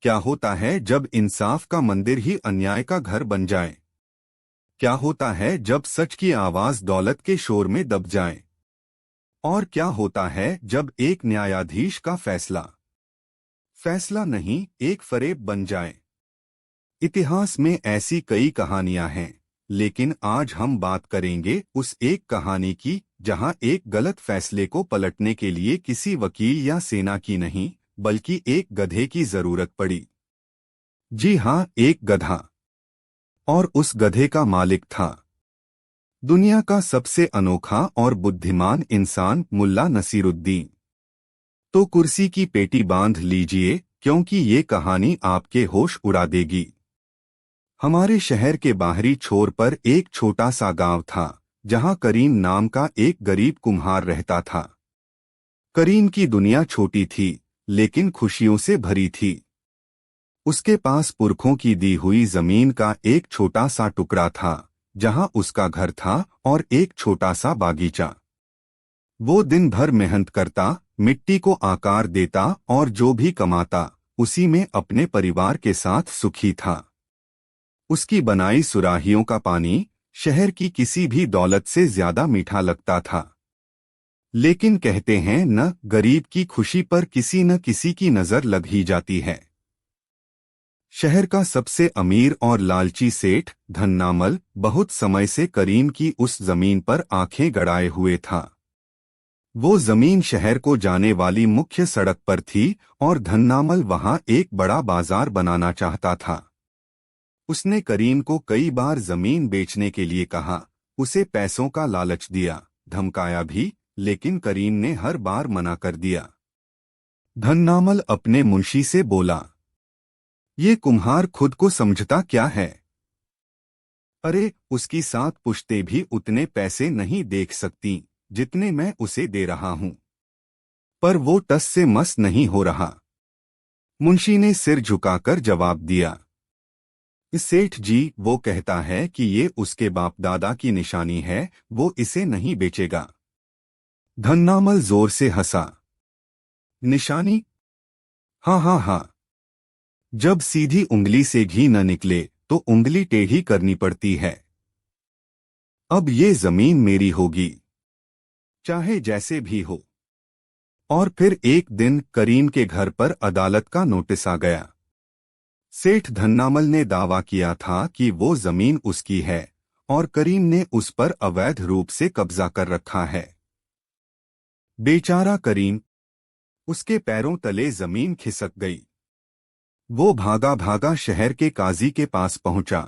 क्या होता है जब इंसाफ का मंदिर ही अन्याय का घर बन जाए? क्या होता है जब सच की आवाज दौलत के शोर में दब जाए? और क्या होता है जब एक न्यायाधीश का फैसला फैसला नहीं एक फरेब बन जाए? इतिहास में ऐसी कई कहानियां हैं, लेकिन आज हम बात करेंगे उस एक कहानी की जहां एक गलत फैसले को पलटने के लिए किसी वकील या सेना की नहीं, बल्कि एक गधे की जरूरत पड़ी। जी हाँ, एक गधा। और उस गधे का मालिक था दुनिया का सबसे अनोखा और बुद्धिमान इंसान, मुल्ला नसीरुद्दीन। तो कुर्सी की पेटी बांध लीजिए, क्योंकि ये कहानी आपके होश उड़ा देगी। हमारे शहर के बाहरी छोर पर एक छोटा सा गांव था, जहां करीम नाम का एक गरीब कुम्हार रहता था। करीम की दुनिया छोटी थी, लेकिन खुशियों से भरी थी। उसके पास पुरखों की दी हुई जमीन का एक छोटा सा टुकड़ा था, जहां उसका घर था, और एक छोटा सा बागीचा। वो दिन भर मेहनत करता, मिट्टी को आकार देता, और जो भी कमाता उसी में अपने परिवार के साथ सुखी था। उसकी बनाई सुराहियों का पानी शहर की किसी भी दौलत से ज्यादा मीठा लगता था। लेकिन कहते हैं न, गरीब की खुशी पर किसी न किसी की नजर लग ही जाती है। शहर का सबसे अमीर और लालची सेठ धन्नामल बहुत समय से करीम की उस जमीन पर आंखें गड़ाए हुए था। वो जमीन शहर को जाने वाली मुख्य सड़क पर थी, और धन्नामल वहां एक बड़ा बाजार बनाना चाहता था। उसने करीम को कई बार जमीन बेचने के लिए कहा, उसे पैसों का लालच दिया, धमकाया भी, लेकिन करीम ने हर बार मना कर दिया। धन्नामल अपने मुंशी से बोला, ये कुम्हार खुद को समझता क्या है? अरे, उसकी 7 पुश्तें भी उतने पैसे नहीं देख सकती जितने मैं उसे दे रहा हूं। पर वो टस से मस नहीं हो रहा। मुंशी ने सिर झुकाकर जवाब दिया, सेठ जी, वो कहता है कि ये उसके बाप दादा की निशानी है, वो इसे नहीं बेचेगा। धन्नामल जोर से हंसा, निशानी? हाँ हाँ हाँ। जब सीधी उंगली से घी न निकले तो उंगली टेढ़ी करनी पड़ती है। अब ये जमीन मेरी होगी, चाहे जैसे भी हो। और फिर एक दिन करीम के घर पर अदालत का नोटिस आ गया। सेठ धन्नामल ने दावा किया था कि वो जमीन उसकी है, और करीम ने उस पर अवैध रूप से कब्जा कर रखा है। बेचारा करीम, उसके पैरों तले जमीन खिसक गई। वो भागा भागा शहर के काजी के पास पहुंचा।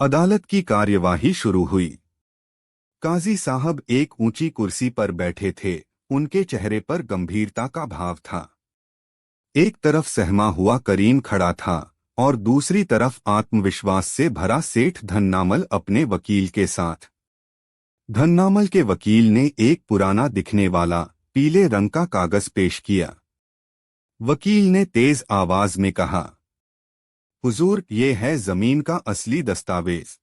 अदालत की कार्यवाही शुरू हुई। काजी साहब एक ऊंची कुर्सी पर बैठे थे, उनके चेहरे पर गंभीरता का भाव था। एक तरफ सहमा हुआ करीम खड़ा था, और दूसरी तरफ आत्मविश्वास से भरा सेठ धन्नामल अपने वकील के साथ। धन्नामल के वकील ने एक पुराना दिखने वाला पीले रंग का कागज पेश किया। वकील ने तेज आवाज में कहा, हुजूर, ये है जमीन का असली दस्तावेज।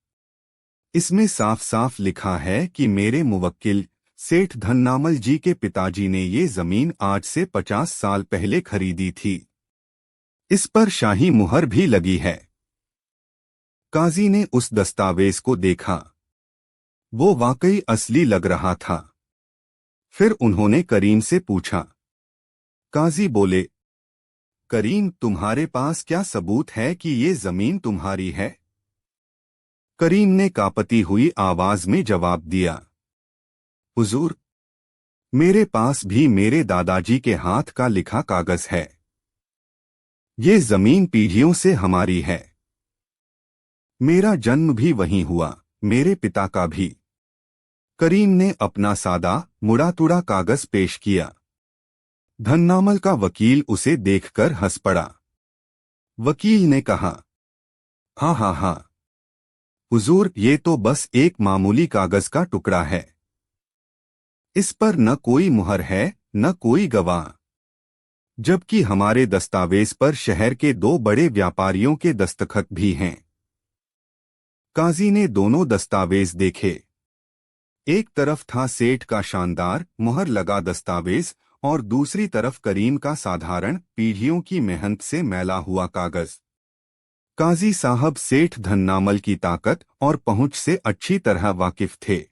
इसमें साफ साफ लिखा है कि मेरे मुवक्किल सेठ धन्नामल जी के पिताजी ने ये जमीन आज से 50 साल पहले खरीदी थी। इस पर शाही मुहर भी लगी है। काजी ने उस दस्तावेज को देखा। वो वाकई असली लग रहा था। फिर उन्होंने करीम से पूछा। काजी बोले, करीम, तुम्हारे पास क्या सबूत है कि ये जमीन तुम्हारी है? करीम ने कांपती हुई आवाज में जवाब दिया, हुजूर, मेरे पास भी मेरे दादाजी के हाथ का लिखा कागज है। ये जमीन पीढ़ियों से हमारी है। मेरा जन्म भी वहीं हुआ, मेरे पिता का भी। करीम ने अपना सादा मुड़ा तुड़ा कागज पेश किया। धन्नामल का वकील उसे देखकर हंस पड़ा। वकील ने कहा, हाँ हाँ हाँ, हुजूर, ये तो बस एक मामूली कागज का टुकड़ा है। इस पर न कोई मुहर है, न कोई गवाह। जबकि हमारे दस्तावेज पर शहर के 2 बड़े व्यापारियों के दस्तखत भी हैं। काजी ने दोनों दस्तावेज देखे। एक तरफ था सेठ का शानदार मुहर लगा दस्तावेज, और दूसरी तरफ करीम का साधारण पीढ़ियों की मेहनत से मैला हुआ कागज। काजी साहब सेठ धन्नामल की ताकत और पहुंच से अच्छी तरह वाकिफ थे।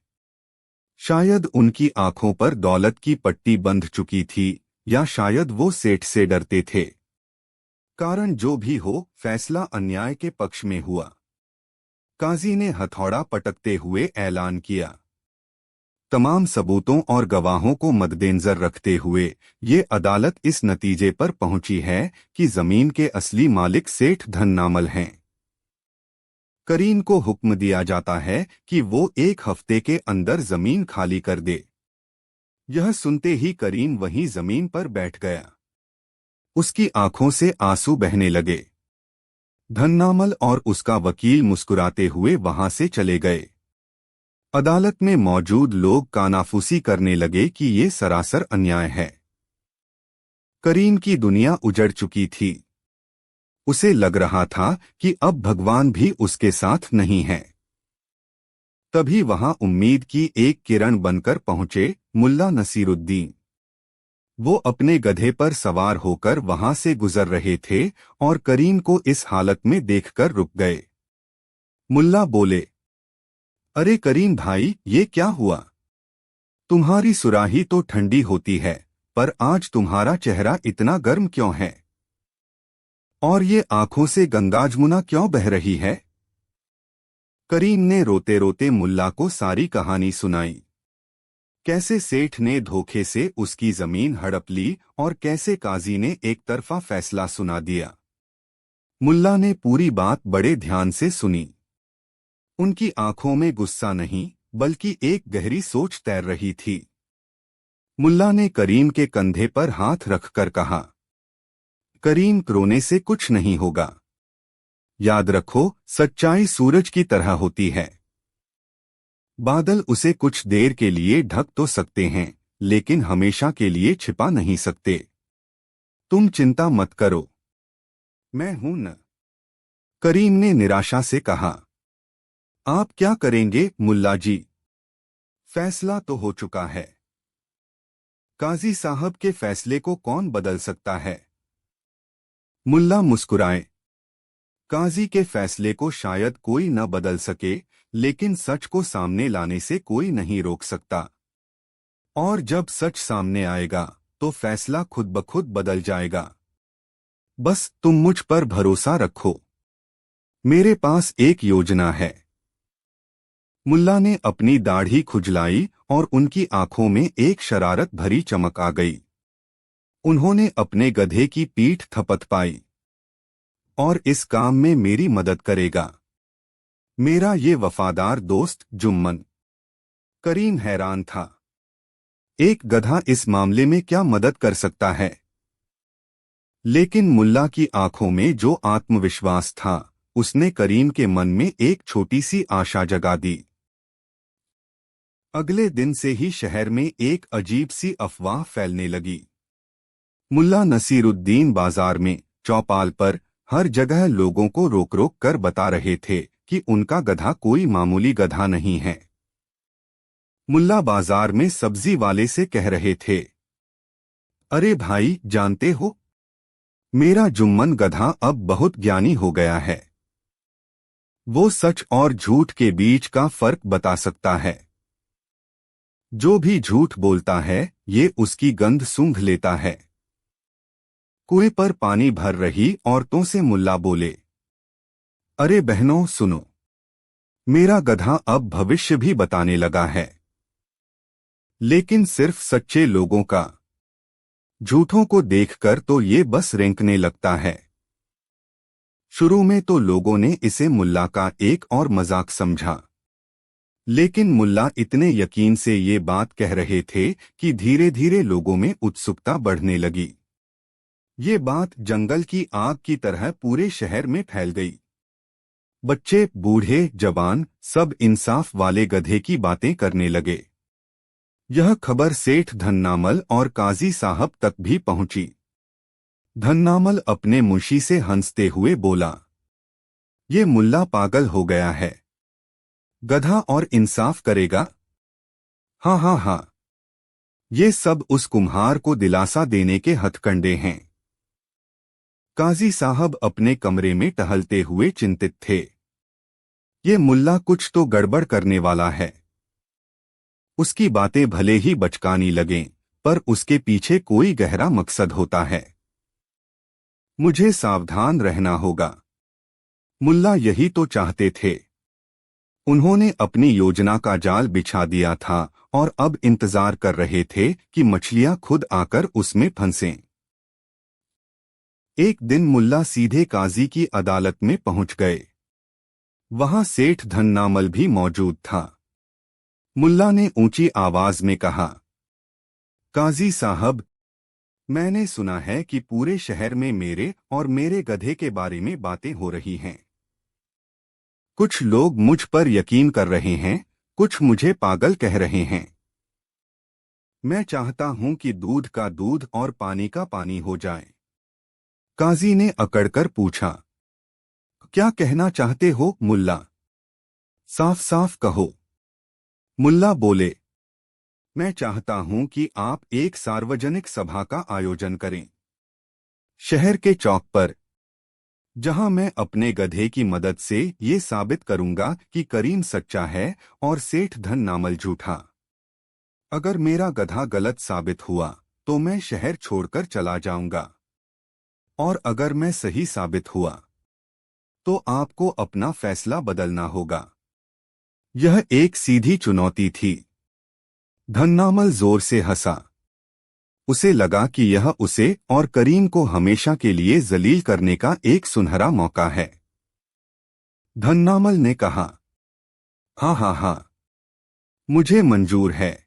शायद उनकी आंखों पर दौलत की पट्टी बंध चुकी थी, या शायद वो सेठ से डरते थे। कारण जो भी हो, फैसला अन्याय के पक्ष में हुआ। काजी ने हथौड़ा पटकते हुए ऐलान किया, तमाम सबूतों और गवाहों को मद्देनजर रखते हुए ये अदालत इस नतीजे पर पहुंची है कि जमीन के असली मालिक सेठ धन्नामल हैं। करीम को हुक्म दिया जाता है कि वो 1 हफ्ते के अंदर जमीन खाली कर दे। यह सुनते ही करीम वहीं जमीन पर बैठ गया। उसकी आंखों से आंसू बहने लगे। धन्नामल और उसका वकील मुस्कुराते हुए वहां से चले गए। अदालत में मौजूद लोग कानाफूसी करने लगे कि ये सरासर अन्याय है। करीम की दुनिया उजड़ चुकी थी। उसे लग रहा था कि अब भगवान भी उसके साथ नहीं है। तभी वहां उम्मीद की एक किरण बनकर पहुंचे मुल्ला नसीरुद्दीन। वो अपने गधे पर सवार होकर वहां से गुजर रहे थे और करीम को इस हालत में देखकर रुक गए। मुल्ला बोले, अरे करीम भाई, ये क्या हुआ? तुम्हारी सुराही तो ठंडी होती है, पर आज तुम्हारा चेहरा इतना गर्म क्यों है? और ये आंखों से गंगाजमुना क्यों बह रही है? करीम ने रोते रोते मुल्ला को सारी कहानी सुनाई। कैसे सेठ ने धोखे से उसकी जमीन हड़प ली और कैसे काजी ने एक तरफा फैसला सुना दिया। मुल्ला ने पूरी बात बड़े ध्यान से सुनी। उनकी आंखों में गुस्सा नहीं, बल्कि एक गहरी सोच तैर रही थी। मुल्ला ने करीम के कंधे पर हाथ रखकर कहा, करीम, रोने से कुछ नहीं होगा। याद रखो, सच्चाई सूरज की तरह होती है। बादल उसे कुछ देर के लिए ढक तो सकते हैं, लेकिन हमेशा के लिए छिपा नहीं सकते। तुम चिंता मत करो, मैं हूं न। करीम ने निराशा से कहा, आप क्या करेंगे मुल्ला जी? फैसला तो हो चुका है। काजी साहब के फैसले को कौन बदल सकता है? मुल्ला मुस्कुराए। काजी के फैसले को शायद कोई न बदल सके, लेकिन सच को सामने लाने से कोई नहीं रोक सकता। और जब सच सामने आएगा तो फैसला खुद ब खुद बदल जाएगा। बस तुम मुझ पर भरोसा रखो। मेरे पास एक योजना है। मुल्ला ने अपनी दाढ़ी खुजलाई और उनकी आंखों में एक शरारत भरी चमक आ गई। उन्होंने अपने गधे की पीठ थपथपाई। और इस काम में मेरी मदद करेगा मेरा ये वफादार दोस्त जुम्मन। करीम हैरान था। एक गधा इस मामले में क्या मदद कर सकता है? लेकिन मुल्ला की आंखों में जो आत्मविश्वास था, उसने करीम के मन में एक छोटी सी आशा जगा दी। अगले दिन से ही शहर में एक अजीब सी अफवाह फैलने लगी। मुल्ला नसीरुद्दीन बाजार में, चौपाल पर, हर जगह लोगों को रोक रोक कर बता रहे थे कि उनका गधा कोई मामूली गधा नहीं है। मुल्ला बाजार में सब्जी वाले से कह रहे थे, अरे भाई, जानते हो, मेरा जुम्मन गधा अब बहुत ज्ञानी हो गया है। वो सच और झूठ के बीच का फर्क बता सकता है। जो भी झूठ बोलता है, ये उसकी गंध सूंघ लेता है। कुएं पर पानी भर रही औरतों से मुल्ला बोले, अरे बहनों सुनो, मेरा गधा अब भविष्य भी बताने लगा है। लेकिन सिर्फ सच्चे लोगों का। झूठों को देखकर तो ये बस रेंकने लगता है। शुरू में तो लोगों ने इसे मुल्ला का एक और मजाक समझा। लेकिन मुल्ला इतने यकीन से ये बात कह रहे थे कि धीरे धीरे लोगों में उत्सुकता बढ़ने लगी। ये बात जंगल की आग की तरह पूरे शहर में फैल गई। बच्चे, बूढ़े, जवान, सब इंसाफ वाले गधे की बातें करने लगे। यह खबर सेठ धन्नामल और काजी साहब तक भी पहुंची। धन्नामल अपने मुंशी से हंसते हुए बोला, ये मुल्ला पागल हो गया है। गधा और इंसाफ करेगा? हाँ हाँ हाँ। ये सब उस कुम्हार को दिलासा देने के हथकंडे हैं। काजी साहब अपने कमरे में टहलते हुए चिंतित थे। ये मुल्ला कुछ तो गड़बड़ करने वाला है। उसकी बातें भले ही बचकानी लगें, पर उसके पीछे कोई गहरा मकसद होता है। मुझे सावधान रहना होगा। मुल्ला यही तो चाहते थे। उन्होंने अपनी योजना का जाल बिछा दिया था और अब इंतजार कर रहे थे कि मछलियां खुद आकर उसमें फंसें। एक दिन मुल्ला सीधे काजी की अदालत में पहुंच गए। वहां सेठ धन्नामल भी मौजूद था। मुल्ला ने ऊंची आवाज में कहा, काजी साहब, मैंने सुना है कि पूरे शहर में मेरे और मेरे गधे के बारे में बातें हो रही हैं। कुछ लोग मुझ पर यकीन कर रहे हैं, कुछ मुझे पागल कह रहे हैं। मैं चाहता हूं कि दूध का दूध और पानी का पानी हो जाए। काजी ने अकड़कर पूछा, क्या कहना चाहते हो मुल्ला? साफ साफ कहो। मुल्ला बोले, मैं चाहता हूं कि आप एक सार्वजनिक सभा का आयोजन करें, शहर के चौक पर, जहां मैं अपने गधे की मदद से ये साबित करूंगा कि करीम सच्चा है और सेठ धन्नामल झूठा। अगर मेरा गधा गलत साबित हुआ तो मैं शहर छोड़कर चला जाऊंगा, और अगर मैं सही साबित हुआ तो आपको अपना फैसला बदलना होगा। यह एक सीधी चुनौती थी। धन्नामल जोर से हंसा। उसे लगा कि यह उसे और करीम को हमेशा के लिए जलील करने का एक सुनहरा मौका है। धन्नामल ने कहा, हाँ हाँ हाँ, मुझे मंजूर है।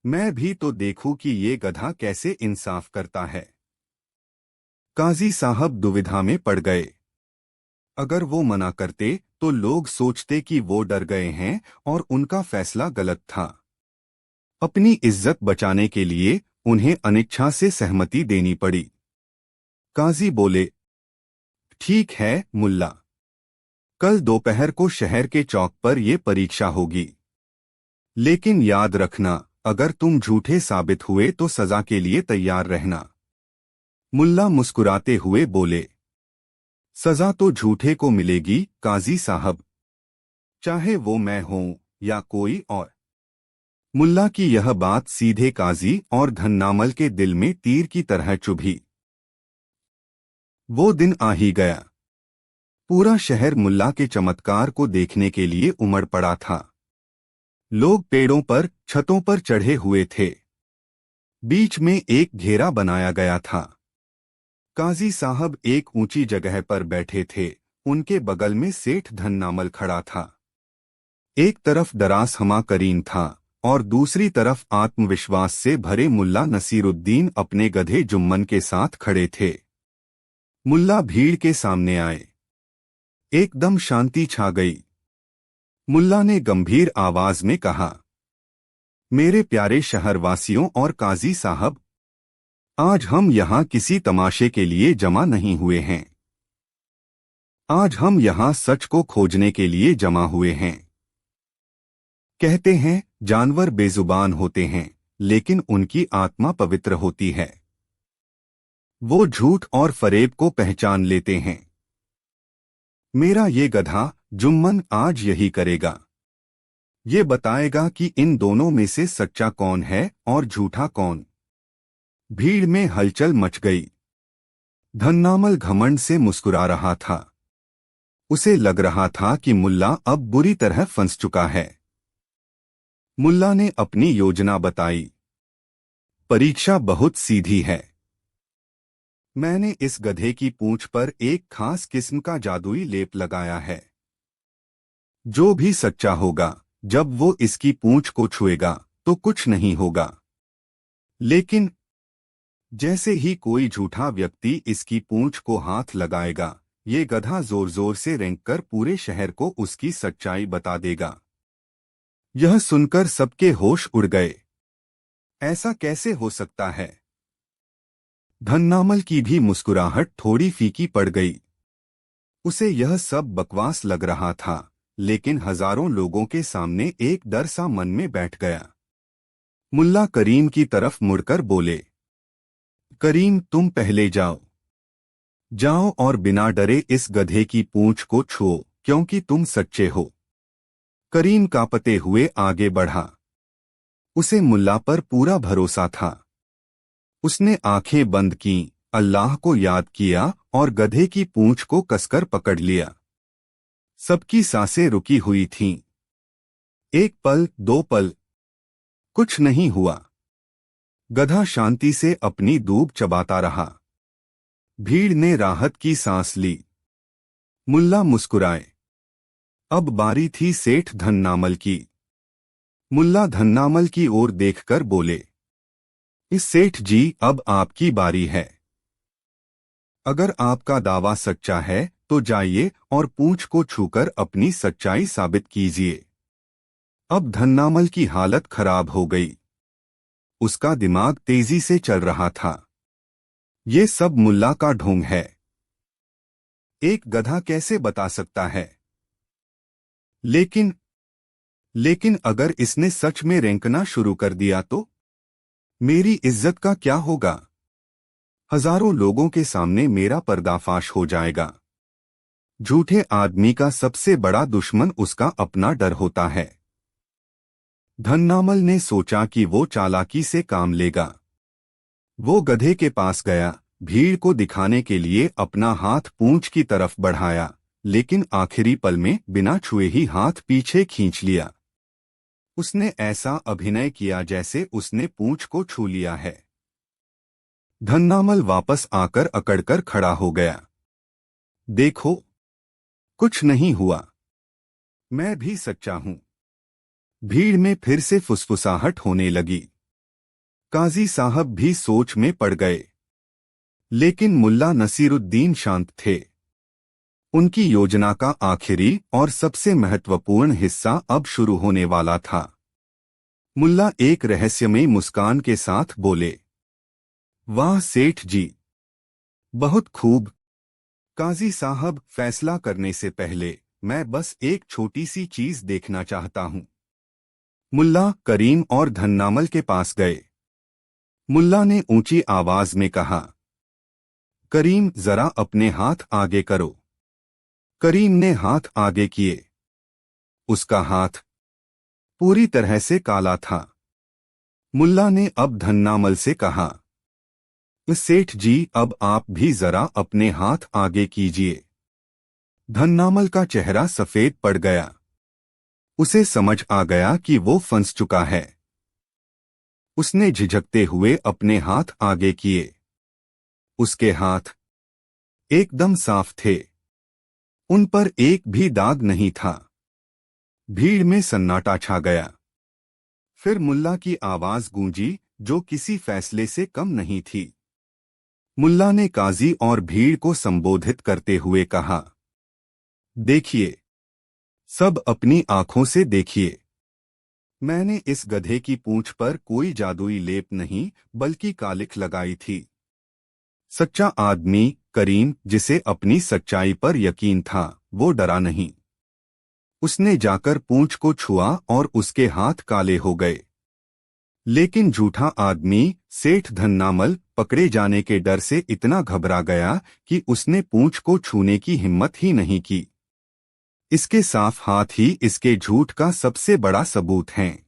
मैं भी तो देखूं कि ये गधा कैसे इंसाफ करता है। काजी साहब दुविधा में पड़ गए। अगर वो मना करते तो लोग सोचते कि वो डर गए हैं और उनका फैसला गलत था। अपनी इज्जत बचाने के लिए उन्हें अनिच्छा से सहमति देनी पड़ी। काजी बोले, ठीक है मुल्ला, कल दोपहर को शहर के चौक पर ये परीक्षा होगी। लेकिन याद रखना, अगर तुम झूठे साबित हुए तो सजा के लिए तैयार रहना। मुल्ला मुस्कुराते हुए बोले, सजा तो झूठे को मिलेगी काजी साहब, चाहे वो मैं हूं या कोई और। मुल्ला की यह बात सीधे काजी और धन्नामल के दिल में तीर की तरह चुभी। वो दिन आ ही गया। पूरा शहर मुल्ला के चमत्कार को देखने के लिए उमड़ पड़ा था। लोग पेड़ों पर, छतों पर चढ़े हुए थे। बीच में एक घेरा बनाया गया था। काजी साहब एक ऊंची जगह पर बैठे थे। उनके बगल में सेठ धन्नामल खड़ा था। एक तरफ दरास हमा करीम था और दूसरी तरफ आत्मविश्वास से भरे मुल्ला नसीरुद्दीन अपने गधे जुम्मन के साथ खड़े थे। मुल्ला भीड़ के सामने आए। एकदम शांति छा गई। मुल्ला ने गंभीर आवाज में कहा, मेरे प्यारे शहरवासियों और काजी साहब, आज हम यहाँ किसी तमाशे के लिए जमा नहीं हुए हैं। आज हम यहाँ सच को खोजने के लिए जमा हुए हैं। कहते हैं जानवर बेजुबान होते हैं, लेकिन उनकी आत्मा पवित्र होती है। वो झूठ और फरेब को पहचान लेते हैं। मेरा ये गधा जुम्मन आज यही करेगा। ये बताएगा कि इन दोनों में से सच्चा कौन है और झूठा कौन। भीड़ में हलचल मच गई। धन्नामल घमंड से मुस्कुरा रहा था। उसे लग रहा था कि मुल्ला अब बुरी तरह फंस चुका है। मुल्ला ने अपनी योजना बताई। परीक्षा बहुत सीधी है। मैंने इस गधे की पूंछ पर एक खास किस्म का जादुई लेप लगाया है। जो भी सच्चा होगा, जब वो इसकी पूंछ को छुएगा तो कुछ नहीं होगा। लेकिन जैसे ही कोई झूठा व्यक्ति इसकी पूंछ को हाथ लगाएगा, ये गधा जोर जोर से रेंककर पूरे शहर को उसकी सच्चाई बता देगा। यह सुनकर सबके होश उड़ गए। ऐसा कैसे हो सकता है? धन्नामल की भी मुस्कुराहट थोड़ी फीकी पड़ गई। उसे यह सब बकवास लग रहा था, लेकिन हजारों लोगों के सामने एक डर सा मन में बैठ गया। मुल्ला करीम की तरफ मुड़कर बोले, करीम तुम पहले जाओ। जाओ और बिना डरे इस गधे की पूंछ को छुओ, क्योंकि तुम सच्चे हो। करीम कांपते हुए आगे बढ़ा। उसे मुल्ला पर पूरा भरोसा था। उसने आंखें बंद कीं, अल्लाह को याद किया और गधे की पूंछ को कसकर पकड़ लिया। सबकी सांसें रुकी हुई थीं। एक पल, दो पल, कुछ नहीं हुआ। गधा शांति से अपनी दूब चबाता रहा। भीड़ ने राहत की सांस ली। मुल्ला मुस्कुराए। अब बारी थी सेठ धन्नामल की। मुल्ला धन्नामल की ओर देखकर बोले, इस सेठ जी, अब आपकी बारी है। अगर आपका दावा सच्चा है तो जाइए और पूंछ को छूकर अपनी सच्चाई साबित कीजिए। अब धन्नामल की हालत खराब हो गई। उसका दिमाग तेजी से चल रहा था। ये सब मुल्ला का ढोंग है। एक गधा कैसे बता सकता है? लेकिन अगर इसने सच में रेंकना शुरू कर दिया तो मेरी इज्जत का क्या होगा? हजारों लोगों के सामने मेरा पर्दाफाश हो जाएगा। झूठे आदमी का सबसे बड़ा दुश्मन उसका अपना डर होता है। धन्नामल ने सोचा कि वो चालाकी से काम लेगा। वो गधे के पास गया, भीड़ को दिखाने के लिए अपना हाथ पूंछ की तरफ बढ़ाया, लेकिन आखिरी पल में बिना छुए ही हाथ पीछे खींच लिया। उसने ऐसा अभिनय किया जैसे उसने पूंछ को छू लिया है। धन्नामल वापस आकर अकड़कर खड़ा हो गया। देखो, कुछ नहीं हुआ। मैं भी सच्चा हूं। भीड़ में फिर से फुसफुसाहट होने लगी। काजी साहब भी सोच में पड़ गए। लेकिन मुल्ला नसीरुद्दीन शांत थे। उनकी योजना का आखिरी और सबसे महत्वपूर्ण हिस्सा अब शुरू होने वाला था। मुल्ला एक रहस्यमयी मुस्कान के साथ बोले, वाह सेठ जी, बहुत खूब। काजी साहब, फैसला करने से पहले मैं बस एक छोटी सी चीज देखना चाहता हूं। मुल्ला करीम और धन्नामल के पास गए। मुल्ला ने ऊंची आवाज में कहा, करीम जरा अपने हाथ आगे करो। करीम ने हाथ आगे किए। उसका हाथ पूरी तरह से काला था। मुल्ला ने अब धन्नामल से कहा, सेठ जी, अब आप भी जरा अपने हाथ आगे कीजिए। धन्नामल का चेहरा सफेद पड़ गया। उसे समझ आ गया कि वो फंस चुका है। उसने झिझकते हुए अपने हाथ आगे किए। उसके हाथ एकदम साफ थे। उन पर एक भी दाग नहीं था। भीड़ में सन्नाटा छा गया। फिर मुल्ला की आवाज गूंजी, जो किसी फैसले से कम नहीं थी। मुल्ला ने काजी और भीड़ को संबोधित करते हुए कहा, देखिए, सब अपनी आंखों से देखिए। मैंने इस गधे की पूंछ पर कोई जादुई लेप नहीं, बल्कि कालिख लगाई थी। सच्चा आदमी करीम, जिसे अपनी सच्चाई पर यकीन था, वो डरा नहीं। उसने जाकर पूंछ को छुआ और उसके हाथ काले हो गए। लेकिन झूठा आदमी सेठ धन्नामल पकड़े जाने के डर से इतना घबरा गया कि उसने पूंछ को छूने की हिम्मत ही नहीं की। इसके साफ हाथ ही इसके झूठ का सबसे बड़ा सबूत हैं।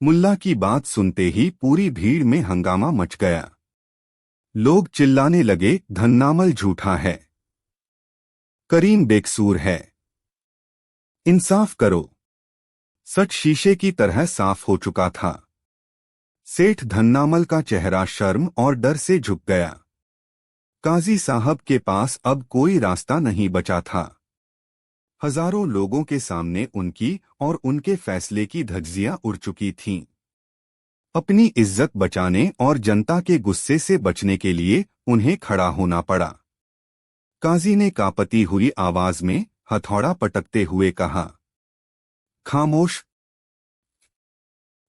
मुल्ला की बात सुनते ही पूरी भीड़ में हंगामा मच गया। लोग चिल्लाने लगे, धन्नामल झूठा है, करीम बेकसूर है। इंसाफ करो। सच शीशे की तरह साफ हो चुका था। सेठ धन्नामल का चेहरा शर्म और डर से झुक गया। काजी साहब के पास अब कोई रास्ता नहीं बचा था। हजारों लोगों के सामने उनकी और उनके फैसले की धज्जियां उड़ चुकी थीं। अपनी इज्जत बचाने और जनता के गुस्से से बचने के लिए उन्हें खड़ा होना पड़ा। काजी ने कांपती हुई आवाज में हथौड़ा पटकते हुए कहा, खामोश।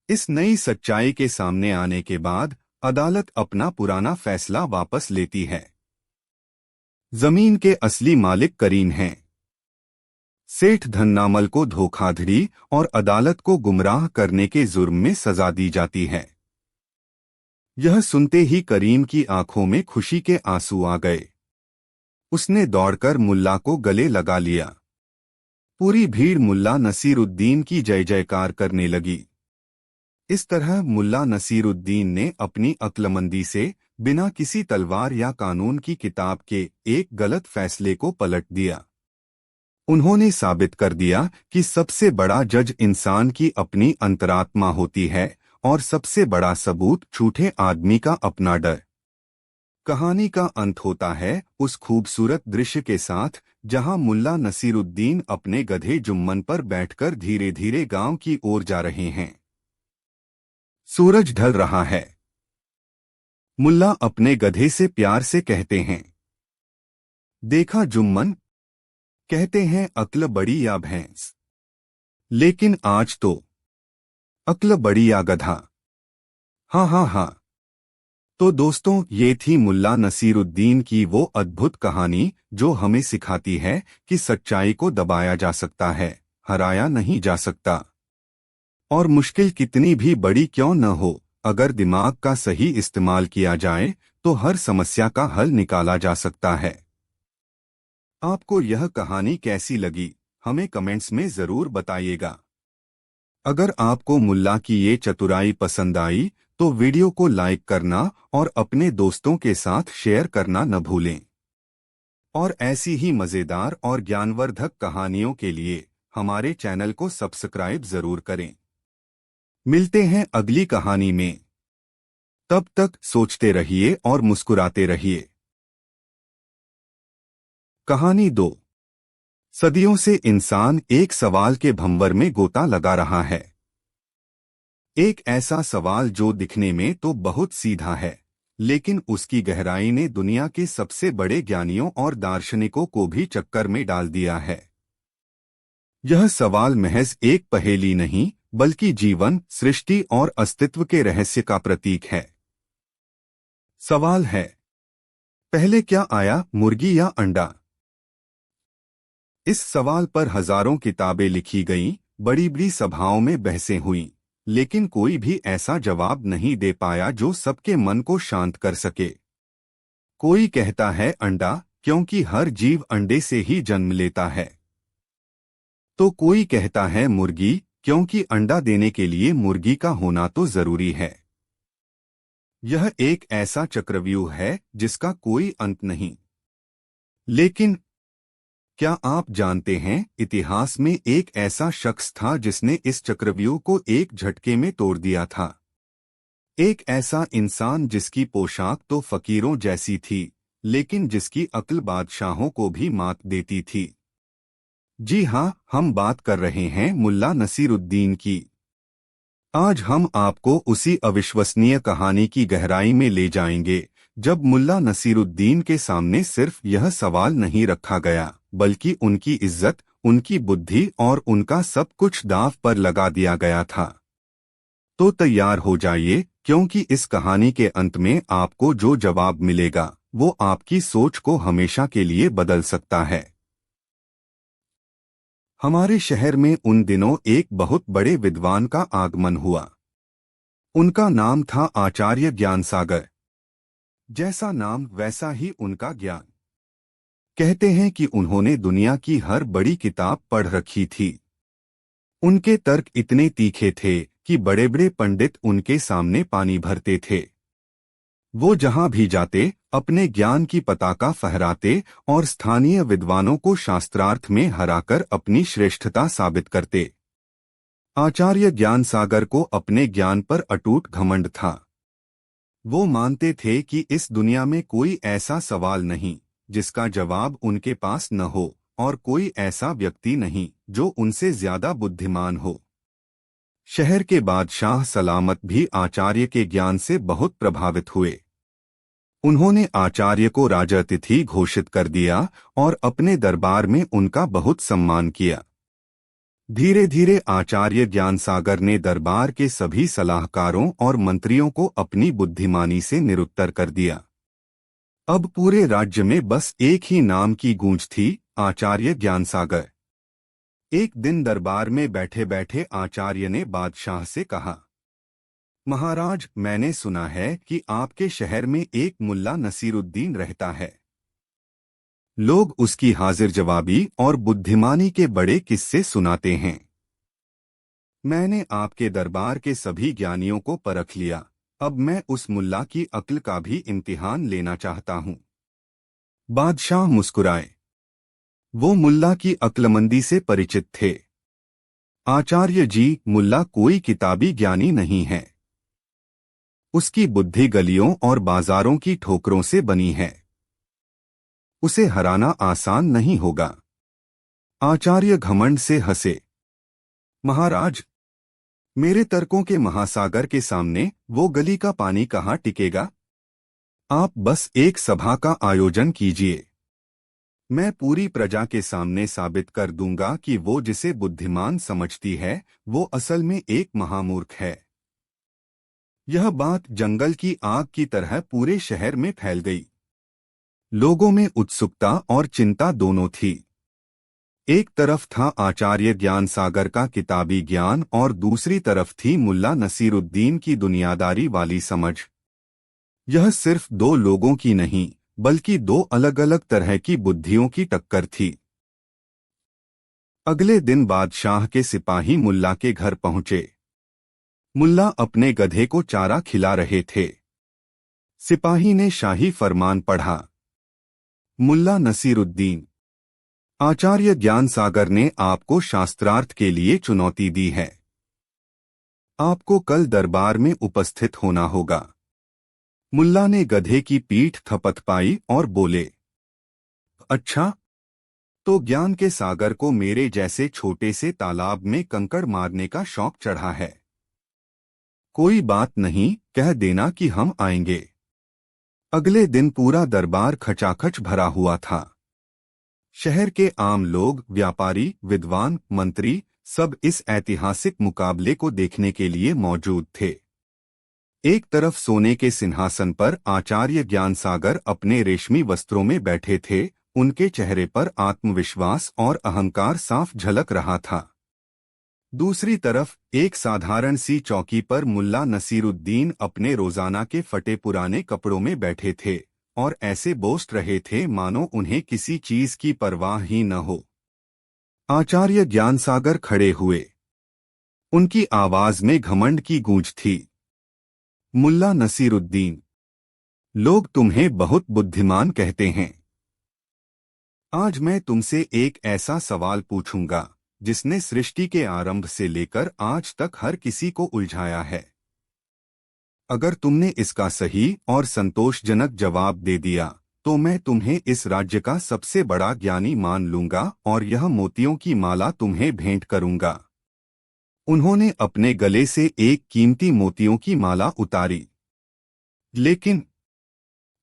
इस नई सच्चाई के सामने आने के बाद अदालत अपना पुराना फैसला वापस लेती है। जमीन के असली मालिक करीम हैं। सेठ धन्नामल को धोखाधड़ी और अदालत को गुमराह करने के जुर्म में सजा दी जाती है। यह सुनते ही करीम की आंखों में खुशी के आंसू आ गए। उसने दौड़कर मुल्ला को गले लगा लिया। पूरी भीड़ मुल्ला नसीरुद्दीन की जय जयकार करने लगी। इस तरह मुल्ला नसीरुद्दीन ने अपनी अक्लमंदी से बिना किसी तलवार या कानून की किताब के एक गलत फैसले को पलट दिया। उन्होंने साबित कर दिया कि सबसे बड़ा जज इंसान की अपनी अंतरात्मा होती है और सबसे बड़ा सबूत झूठे आदमी का अपना डर। कहानी का अंत होता है उस खूबसूरत दृश्य के साथ जहां मुल्ला नसीरुद्दीन अपने गधे जुम्मन पर बैठकर धीरे धीरे गांव की ओर जा रहे हैं। सूरज ढल रहा है। मुल्ला अपने गधे से प्यार से कहते हैं, देखा जुम्मन, कहते हैं अक्ल बड़ी या भैंस, लेकिन आज तो अक्ल बड़ी या गधा। हाँ हाँ हाँ। तो दोस्तों, ये थी मुल्ला नसीरुद्दीन की वो अद्भुत कहानी जो हमें सिखाती है कि सच्चाई को दबाया जा सकता है, हराया नहीं जा सकता। और मुश्किल कितनी भी बड़ी क्यों न हो, अगर दिमाग का सही इस्तेमाल किया जाए तो हर समस्या का हल निकाला जा सकता है। आपको यह कहानी कैसी लगी, हमें कमेंट्स में जरूर बताइएगा। अगर आपको मुल्ला की ये चतुराई पसंद आई तो वीडियो को लाइक करना और अपने दोस्तों के साथ शेयर करना न भूलें। और ऐसी ही मजेदार और ज्ञानवर्धक कहानियों के लिए हमारे चैनल को सब्सक्राइब जरूर करें। मिलते हैं अगली कहानी में। तब तक सोचते रहिए और मुस्कुराते रहिए। कहानी 2। सदियों से इंसान एक सवाल के भंवर में गोता लगा रहा है। एक ऐसा सवाल जो दिखने में तो बहुत सीधा है, लेकिन उसकी गहराई ने दुनिया के सबसे बड़े ज्ञानियों और दार्शनिकों को भी चक्कर में डाल दिया है। यह सवाल महज एक पहेली नहीं, बल्कि जीवन, सृष्टि और अस्तित्व के रहस्य का प्रतीक है। सवाल है, पहले क्या आया, मुर्गी या अंडा? इस सवाल पर हजारों किताबें लिखी गईं, बड़ी बड़ी सभाओं में बहसें हुईं, लेकिन कोई भी ऐसा जवाब नहीं दे पाया जो सबके मन को शांत कर सके। कोई कहता है अंडा, क्योंकि हर जीव अंडे से ही जन्म लेता है। तो कोई कहता है मुर्गी, क्योंकि अंडा देने के लिए मुर्गी का होना तो जरूरी है। यह एक ऐसा चक्रव्यूह है जिसका कोई अंत नहीं। लेकिन क्या आप जानते हैं, इतिहास में एक ऐसा शख्स था जिसने इस चक्रव्यूह को एक झटके में तोड़ दिया था। एक ऐसा इंसान जिसकी पोशाक तो फकीरों जैसी थी, लेकिन जिसकी अक्ल बादशाहों को भी मात देती थी। जी हाँ, हम बात कर रहे हैं मुल्ला नसीरुद्दीन की। आज हम आपको उसी अविश्वसनीय कहानी की गहराई में ले जाएंगे, जब मुल्ला नसीरुद्दीन के सामने सिर्फ यह सवाल नहीं रखा गया, बल्कि उनकी इज्जत, उनकी बुद्धि और उनका सब कुछ दांव पर लगा दिया गया था। तो तैयार हो जाइए, क्योंकि इस कहानी के अंत में आपको जो जवाब मिलेगा वो आपकी सोच को हमेशा के लिए बदल सकता है। हमारे शहर में उन दिनों एक बहुत बड़े विद्वान का आगमन हुआ। उनका नाम था आचार्य ज्ञानसागर। जैसा नाम वैसा ही उनका ज्ञान। कहते हैं कि उन्होंने दुनिया की हर बड़ी किताब पढ़ रखी थी। उनके तर्क इतने तीखे थे कि बड़े बड़े पंडित उनके सामने पानी भरते थे। वो जहां भी जाते अपने ज्ञान की पताका फहराते और स्थानीय विद्वानों को शास्त्रार्थ में हराकर अपनी श्रेष्ठता साबित करते। आचार्य ज्ञानसागर को अपने ज्ञान पर अटूट घमंड था। वो मानते थे कि इस दुनिया में कोई ऐसा सवाल नहीं जिसका जवाब उनके पास न हो, और कोई ऐसा व्यक्ति नहीं जो उनसे ज्यादा बुद्धिमान हो। शहर के बादशाह सलामत भी आचार्य के ज्ञान से बहुत प्रभावित हुए। उन्होंने आचार्य को राजातिथि घोषित कर दिया और अपने दरबार में उनका बहुत सम्मान किया। धीरे धीरे आचार्य ज्ञानसागर ने दरबार के सभी सलाहकारों और मंत्रियों को अपनी बुद्धिमानी से निरुत्तर कर दिया। अब पूरे राज्य में बस एक ही नाम की गूंज थी, आचार्य ज्ञानसागर। एक दिन दरबार में बैठे बैठे आचार्य ने बादशाह से कहा, महाराज, मैंने सुना है कि आपके शहर में एक मुल्ला नसीरुद्दीन रहता है। लोग उसकी हाजिर जवाबी और बुद्धिमानी के बड़े किस्से सुनाते हैं। मैंने आपके दरबार के सभी ज्ञानियों को परख लिया। अब मैं उस मुल्ला की अक्ल का भी इम्तिहान लेना चाहता हूँ। बादशाह मुस्कुराए। वो मुल्ला की अक्लमंदी से परिचित थे। आचार्य जी, मुल्ला कोई किताबी ज्ञानी नहीं है। उसकी बुद्धि गलियों और बाजारों की ठोकरों से बनी है। उसे हराना आसान नहीं होगा। आचार्य घमंड से हंसे। महाराज, मेरे तर्कों के महासागर के सामने वो गली का पानी कहाँ टिकेगा? आप बस एक सभा का आयोजन कीजिए। मैं पूरी प्रजा के सामने साबित कर दूंगा कि वो जिसे बुद्धिमान समझती है वो असल में एक महामूर्ख है। यह बात जंगल की आग की तरह पूरे शहर में फैल गई। लोगों में उत्सुकता और चिंता दोनों थी। एक तरफ था आचार्य ज्ञान सागर का किताबी ज्ञान और दूसरी तरफ थी मुल्ला नसीरुद्दीन की दुनियादारी वाली समझ। यह सिर्फ दो लोगों की नहीं बल्कि दो अलग अलग तरह की बुद्धियों की टक्कर थी। अगले दिन बादशाह के सिपाही मुल्ला के घर पहुंचे। मुल्ला अपने गधे को चारा खिला रहे थे। सिपाही ने शाही फरमान पढ़ा। मुल्ला नसीरुद्दीन, आचार्य ज्ञान सागर ने आपको शास्त्रार्थ के लिए चुनौती दी है। आपको कल दरबार में उपस्थित होना होगा। मुल्ला ने गधे की पीठ थपथपाई और बोले, अच्छा, तो ज्ञान के सागर को मेरे जैसे छोटे से तालाब में कंकड़ मारने का शौक चढ़ा है। कोई बात नहीं, कह देना कि हम आएंगे। अगले दिन पूरा दरबार खचाखच भरा हुआ था। शहर के आम लोग, व्यापारी, विद्वान, मंत्री सब इस ऐतिहासिक मुकाबले को देखने के लिए मौजूद थे। एक तरफ सोने के सिंहासन पर आचार्य ज्ञान सागर अपने रेशमी वस्त्रों में बैठे थे। उनके चेहरे पर आत्मविश्वास और अहंकार साफ झलक रहा था। दूसरी तरफ एक साधारण सी चौकी पर मुल्ला नसीरुद्दीन अपने रोजाना के फटे पुराने कपड़ों में बैठे थे और ऐसे बोस्ट रहे थे मानो उन्हें किसी चीज की परवाह ही न हो। आचार्य ज्ञान सागर खड़े हुए। उनकी आवाज में घमंड की गूंज थी। मुल्ला नसीरुद्दीन, लोग तुम्हें बहुत बुद्धिमान कहते हैं। आज मैं तुमसे एक ऐसा सवाल पूछूंगा जिसने सृष्टि के आरंभ से लेकर आज तक हर किसी को उलझाया है। अगर तुमने इसका सही और संतोषजनक जवाब दे दिया तो मैं तुम्हें इस राज्य का सबसे बड़ा ज्ञानी मान लूंगा और यह मोतियों की माला तुम्हें भेंट करूंगा। उन्होंने अपने गले से एक कीमती मोतियों की माला उतारी। लेकिन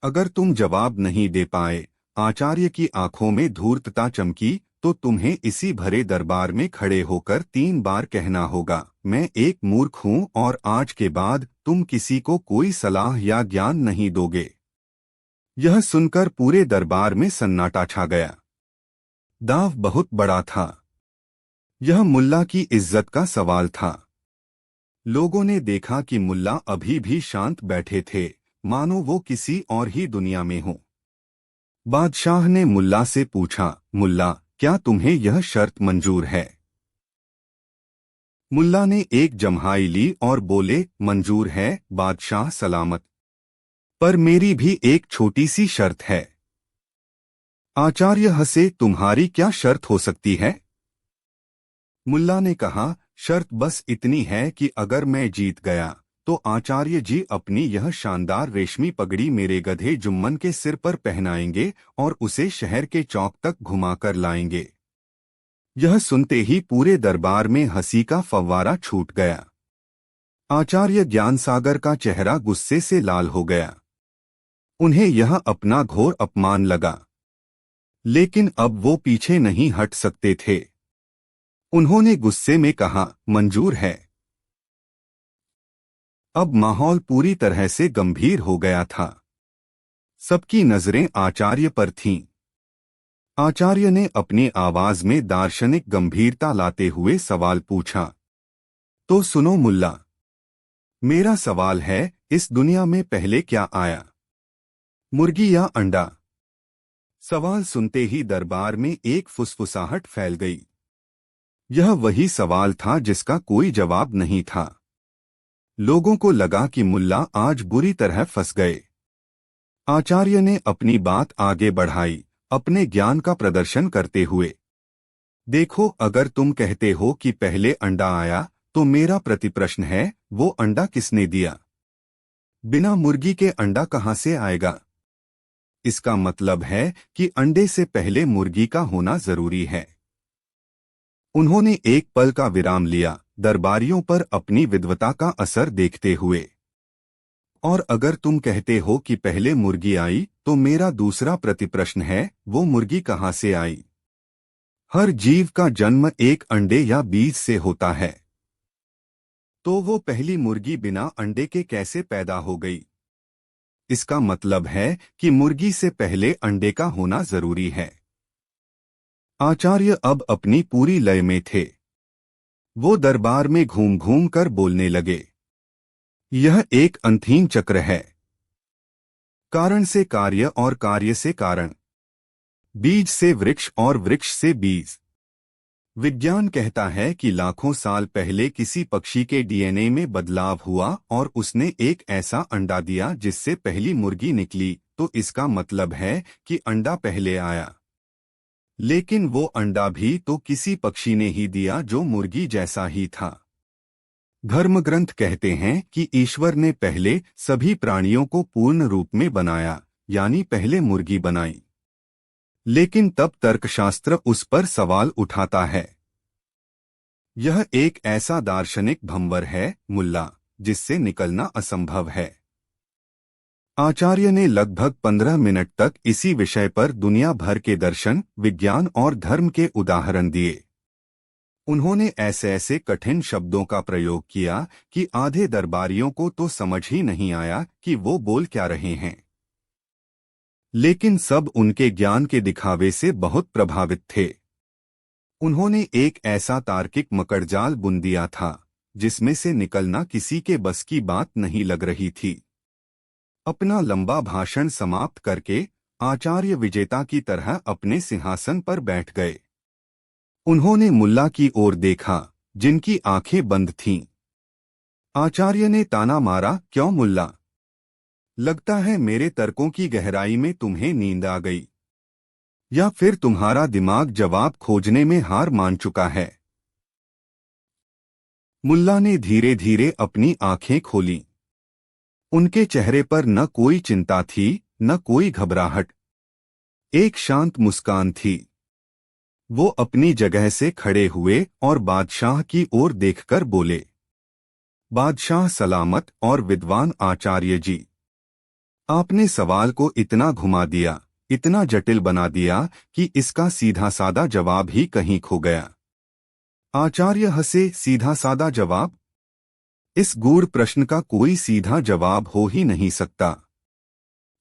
अगर तुम जवाब नहीं दे पाए, आचार्य की आंखों में धूर्तता चमकी, तो तुम्हें इसी भरे दरबार में खड़े होकर 3 बार कहना होगा, मैं एक मूर्ख हूं और आज के बाद तुम किसी को कोई सलाह या ज्ञान नहीं दोगे। यह सुनकर पूरे दरबार में सन्नाटा छा गया। दांव बहुत बड़ा था। यह मुल्ला की इज्जत का सवाल था। लोगों ने देखा कि मुल्ला अभी भी शांत बैठे थे, मानो वो किसी और ही दुनिया में हो। बादशाह ने मुल्ला से पूछा, मुल्ला, क्या तुम्हें यह शर्त मंजूर है? मुल्ला ने एक जम्हाई ली और बोले, मंजूर है बादशाह सलामत, पर मेरी भी एक छोटी सी शर्त है। आचार्य हंसे, तुम्हारी क्या शर्त हो सकती है? मुल्ला ने कहा, शर्त बस इतनी है कि अगर मैं जीत गया तो आचार्य जी अपनी यह शानदार रेशमी पगड़ी मेरे गधे जुम्मन के सिर पर पहनाएंगे और उसे शहर के चौक तक घुमाकर लाएंगे। यह सुनते ही पूरे दरबार में हंसी का फव्वारा छूट गया। आचार्य ज्ञान सागर का चेहरा गुस्से से लाल हो गया। उन्हें यह अपना घोर अपमान लगा, लेकिन अब वो पीछे नहीं हट सकते थे। उन्होंने गुस्से में कहा, मंजूर है। अब माहौल पूरी तरह से गंभीर हो गया था। सबकी नजरें आचार्य पर थीं। आचार्य ने अपनी आवाज में दार्शनिक गंभीरता लाते हुए सवाल पूछा। तो सुनो मुल्ला, मेरा सवाल है, इस दुनिया में पहले क्या आया, मुर्गी या अंडा? सवाल सुनते ही दरबार में एक फुसफुसाहट फैल गई। यह वही सवाल था जिसका कोई जवाब नहीं था। लोगों को लगा कि मुल्ला आज बुरी तरह फंस गए। आचार्य ने अपनी बात आगे बढ़ाई, अपने ज्ञान का प्रदर्शन करते हुए। देखो, अगर तुम कहते हो कि पहले अंडा आया, तो मेरा प्रतिप्रश्न है, वो अंडा किसने दिया? बिना मुर्गी के अंडा कहां से आएगा? इसका मतलब है कि अंडे से पहले मुर्गी का होना जरूरी है। उन्होंने एक पल का विराम लिया, दरबारियों पर अपनी विद्वता का असर देखते हुए। और अगर तुम कहते हो कि पहले मुर्गी आई, तो मेरा दूसरा प्रतिप्रश्न है, वो मुर्गी कहां से आई? हर जीव का जन्म एक अंडे या बीज से होता है। तो वो पहली मुर्गी बिना अंडे के कैसे पैदा हो गई? इसका मतलब है कि मुर्गी से पहले अंडे का होना जरूरी है। आचार्य अब अपनी पूरी लय में थे। वो दरबार में घूम घूम कर बोलने लगे। यह एक अंतहीन चक्र है। कारण से कार्य और कार्य से कारण, बीज से वृक्ष और वृक्ष से बीज। विज्ञान कहता है कि लाखों साल पहले किसी पक्षी के डीएनए में बदलाव हुआ और उसने एक ऐसा अंडा दिया जिससे पहली मुर्गी निकली, तो इसका मतलब है कि अंडा पहले आया। लेकिन वो अंडा भी तो किसी पक्षी ने ही दिया जो मुर्गी जैसा ही था। धर्मग्रंथ कहते हैं कि ईश्वर ने पहले सभी प्राणियों को पूर्ण रूप में बनाया, यानी पहले मुर्गी बनाई। लेकिन तब तर्कशास्त्र उस पर सवाल उठाता है। यह एक ऐसा दार्शनिक भंवर है मुल्ला, जिससे निकलना असंभव है। आचार्य ने लगभग 15 मिनट तक इसी विषय पर दुनिया भर के दर्शन, विज्ञान और धर्म के उदाहरण दिए। उन्होंने ऐसे ऐसे कठिन शब्दों का प्रयोग किया कि आधे दरबारियों को तो समझ ही नहीं आया कि वो बोल क्या रहे हैं। लेकिन सब उनके ज्ञान के दिखावे से बहुत प्रभावित थे। उन्होंने एक ऐसा तार्किक मकड़जाल बुन दिया था, जिसमें से निकलना किसी के बस की बात नहीं लग रही थी। अपना लंबा भाषण समाप्त करके आचार्य विजेता की तरह अपने सिंहासन पर बैठ गए। उन्होंने मुल्ला की ओर देखा, जिनकी आंखें बंद थीं। आचार्य ने ताना मारा, क्यों मुल्ला? लगता है मेरे तर्कों की गहराई में तुम्हें नींद आ गई, या फिर तुम्हारा दिमाग जवाब खोजने में हार मान चुका है। मुल्ला ने धीरे धीरे अपनी आंखें खोलीं। उनके चेहरे पर न कोई चिंता थी, न कोई घबराहट। एक शांत मुस्कान थी। वो अपनी जगह से खड़े हुए और बादशाह की ओर देखकर बोले, बादशाह सलामत और विद्वान आचार्य जी, आपने सवाल को इतना घुमा दिया, इतना जटिल बना दिया कि इसका सीधा सादा जवाब ही कहीं खो गया। आचार्य हंसे, सीधा सादा जवाब? इस गूढ़ प्रश्न का कोई सीधा जवाब हो ही नहीं सकता।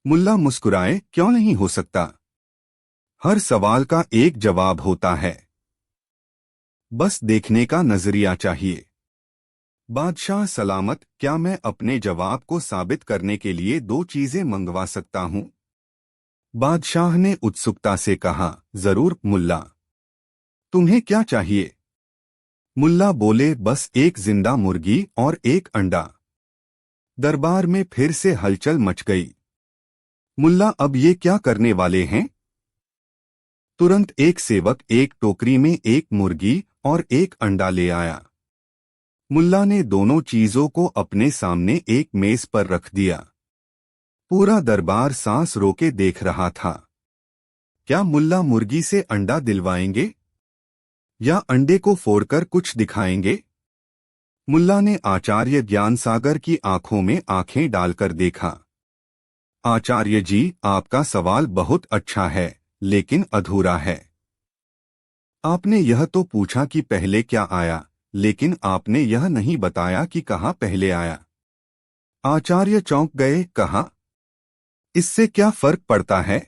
मुल्ला मुस्कुराए, क्यों नहीं हो सकता? हर सवाल का एक जवाब होता है, बस देखने का नजरिया चाहिए। बादशाह सलामत, क्या मैं अपने जवाब को साबित करने के लिए 2 चीजें मंगवा सकता हूं? बादशाह ने उत्सुकता से कहा, जरूर मुल्ला। तुम्हें क्या चाहिए? मुल्ला बोले, बस एक जिंदा मुर्गी और एक अंडा। दरबार में फिर से हलचल मच गई। मुल्ला, अब ये क्या करने वाले हैं? तुरंत एक सेवक एक टोकरी में एक मुर्गी और एक अंडा ले आया। मुल्ला ने दोनों चीजों को अपने सामने एक मेज पर रख दिया। पूरा दरबार सांस रोके देख रहा था। क्या मुल्ला मुर्गी से अंडा दिलवाएंगे, या अंडे को फोड़कर कुछ दिखाएंगे? मुल्ला ने आचार्य ज्ञानसागर की आंखों में आंखें डालकर देखा। आचार्य जी, आपका सवाल बहुत अच्छा है, लेकिन अधूरा है। आपने यह तो पूछा कि पहले क्या आया, लेकिन आपने यह नहीं बताया कि कहाँ पहले आया। आचार्य चौंक गए, कहा, इससे क्या फर्क पड़ता है?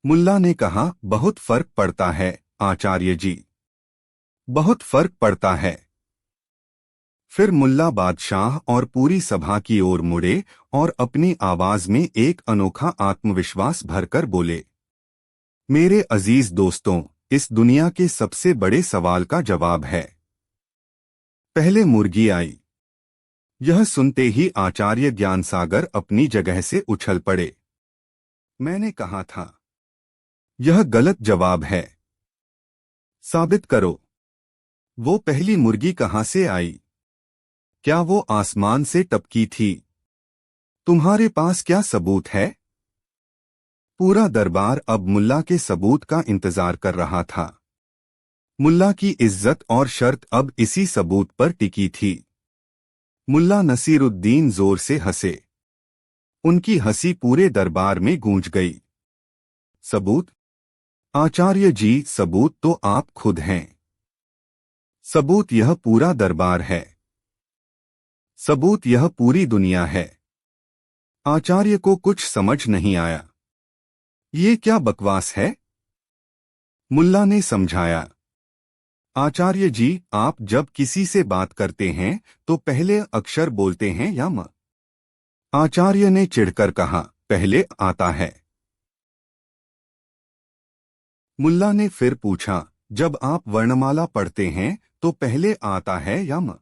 मुल्ला ने कहा, बहुत फर्क पड़ता है आचार्य जी, बहुत फर्क पड़ता है। फिर मुल्ला बादशाह और पूरी सभा की ओर मुड़े और अपनी आवाज में एक अनोखा आत्मविश्वास भरकर बोले, मेरे अजीज दोस्तों, इस दुनिया के सबसे बड़े सवाल का जवाब है। पहले मुर्गी आई। यह सुनते ही आचार्य ज्ञानसागर अपनी जगह से उछल पड़े। मैंने कहा था, यह गलत जवाब है। साबित करो। वो पहली मुर्गी कहां से आई? क्या वो आसमान से टपकी थी? तुम्हारे पास क्या सबूत है? पूरा दरबार अब मुल्ला के सबूत का इंतजार कर रहा था। मुल्ला की इज्जत और शर्त अब इसी सबूत पर टिकी थी। मुल्ला नसीरुद्दीन जोर से हंसे। उनकी हंसी पूरे दरबार में गूंज गई। सबूत? आचार्य जी, सबूत तो आप खुद हैं। सबूत यह पूरा दरबार है। सबूत यह पूरी दुनिया है। आचार्य को कुछ समझ नहीं आया। ये क्या बकवास है? मुल्ला ने समझाया, आचार्य जी, आप जब किसी से बात करते हैं तो पहले अक्षर बोलते हैं या म? आचार्य ने चिढ़कर कहा, पहले आता है। मुल्ला ने फिर पूछा, जब आप वर्णमाला पढ़ते हैं तो पहले आता है या म?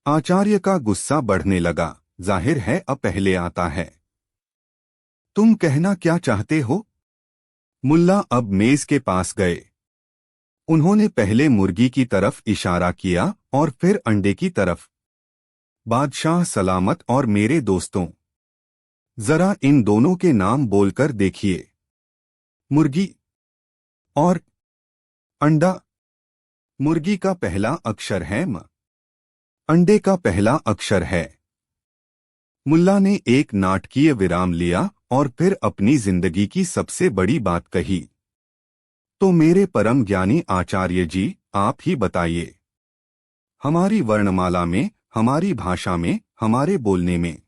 आचार्य का गुस्सा बढ़ने लगा। जाहिर है अब पहले आता है। तुम कहना क्या चाहते हो? मुल्ला अब मेज के पास गए। उन्होंने पहले मुर्गी की तरफ इशारा किया और फिर अंडे की तरफ। बादशाह सलामत और मेरे दोस्तों, जरा इन दोनों के नाम बोलकर देखिए। मुर्गी और अंडा। मुर्गी का पहला अक्षर है म। अंडे का पहला अक्षर है। मुल्ला ने एक नाटकीय विराम लिया और फिर अपनी जिंदगी की सबसे बड़ी बात कही। तो मेरे परम ज्ञानी आचार्य जी, आप ही बताइए। हमारी वर्णमाला में, हमारी भाषा में, हमारे बोलने में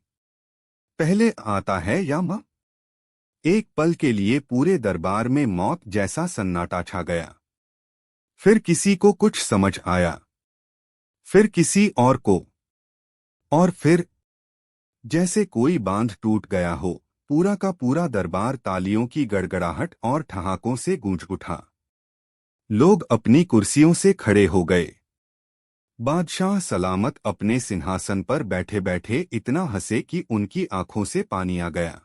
पहले आता है या म? एक पल के लिए पूरे दरबार में मौत जैसा सन्नाटा छा गया। फिर किसी को कुछ समझ आया, फिर किसी और को, और फिर जैसे कोई बांध टूट गया हो, पूरा का पूरा दरबार तालियों की गड़गड़ाहट और ठहाकों से गूंज उठा। लोग अपनी कुर्सियों से खड़े हो गए। बादशाह सलामत अपने सिंहासन पर बैठे बैठे इतना हंसे कि उनकी आंखों से पानी आ गया।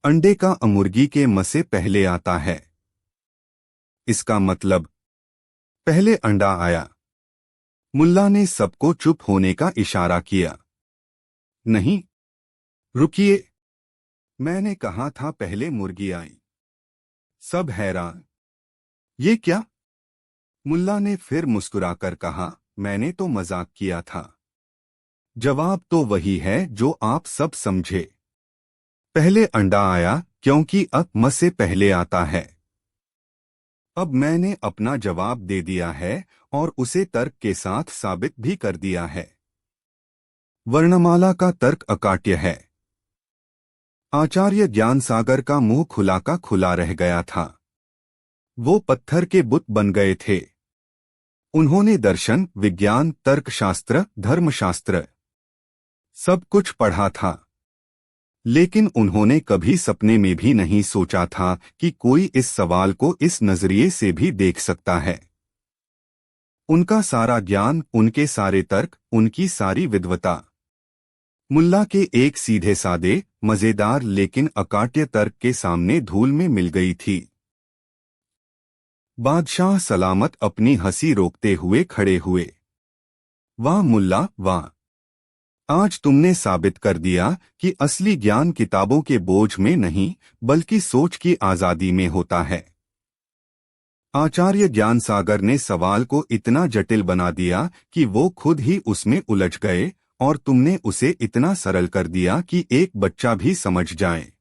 अंडे का मुर्गी के म से पहले आता है। इसका मतलब पहले अंडा आया। मुल्ला ने सबको चुप होने का इशारा किया। नहीं, रुकिए, मैंने कहा था पहले मुर्गी आई। सब हैरान। ये क्या? मुल्ला ने फिर मुस्कुराकर कहा, मैंने तो मजाक किया था। जवाब तो वही है जो आप सब समझे। पहले अंडा आया क्योंकि म से पहले आता है। अब मैंने अपना जवाब दे दिया है और उसे तर्क के साथ साबित भी कर दिया है। वर्णमाला का तर्क अकाट्य है। आचार्य ज्ञानसागर का मुंह खुला का खुला रह गया था। वो पत्थर के बुत बन गए थे। उन्होंने दर्शन, विज्ञान, तर्कशास्त्र, धर्मशास्त्र सब कुछ पढ़ा था, लेकिन उन्होंने कभी सपने में भी नहीं सोचा था कि कोई इस सवाल को इस नजरिए से भी देख सकता है। उनका सारा ज्ञान, उनके सारे तर्क, उनकी सारी विद्वता मुल्ला के एक सीधे सादे, मजेदार लेकिन अकाट्य तर्क के सामने धूल में मिल गई थी। बादशाह सलामत अपनी हंसी रोकते हुए खड़े हुए। वाह मुल्ला, वाह! आज तुमने साबित कर दिया कि असली ज्ञान किताबों के बोझ में नहीं, बल्कि सोच की आजादी में होता है। आचार्य ज्ञानसागर ने सवाल को इतना जटिल बना दिया कि वो खुद ही उसमें उलझ गए, और तुमने उसे इतना सरल कर दिया कि एक बच्चा भी समझ जाए।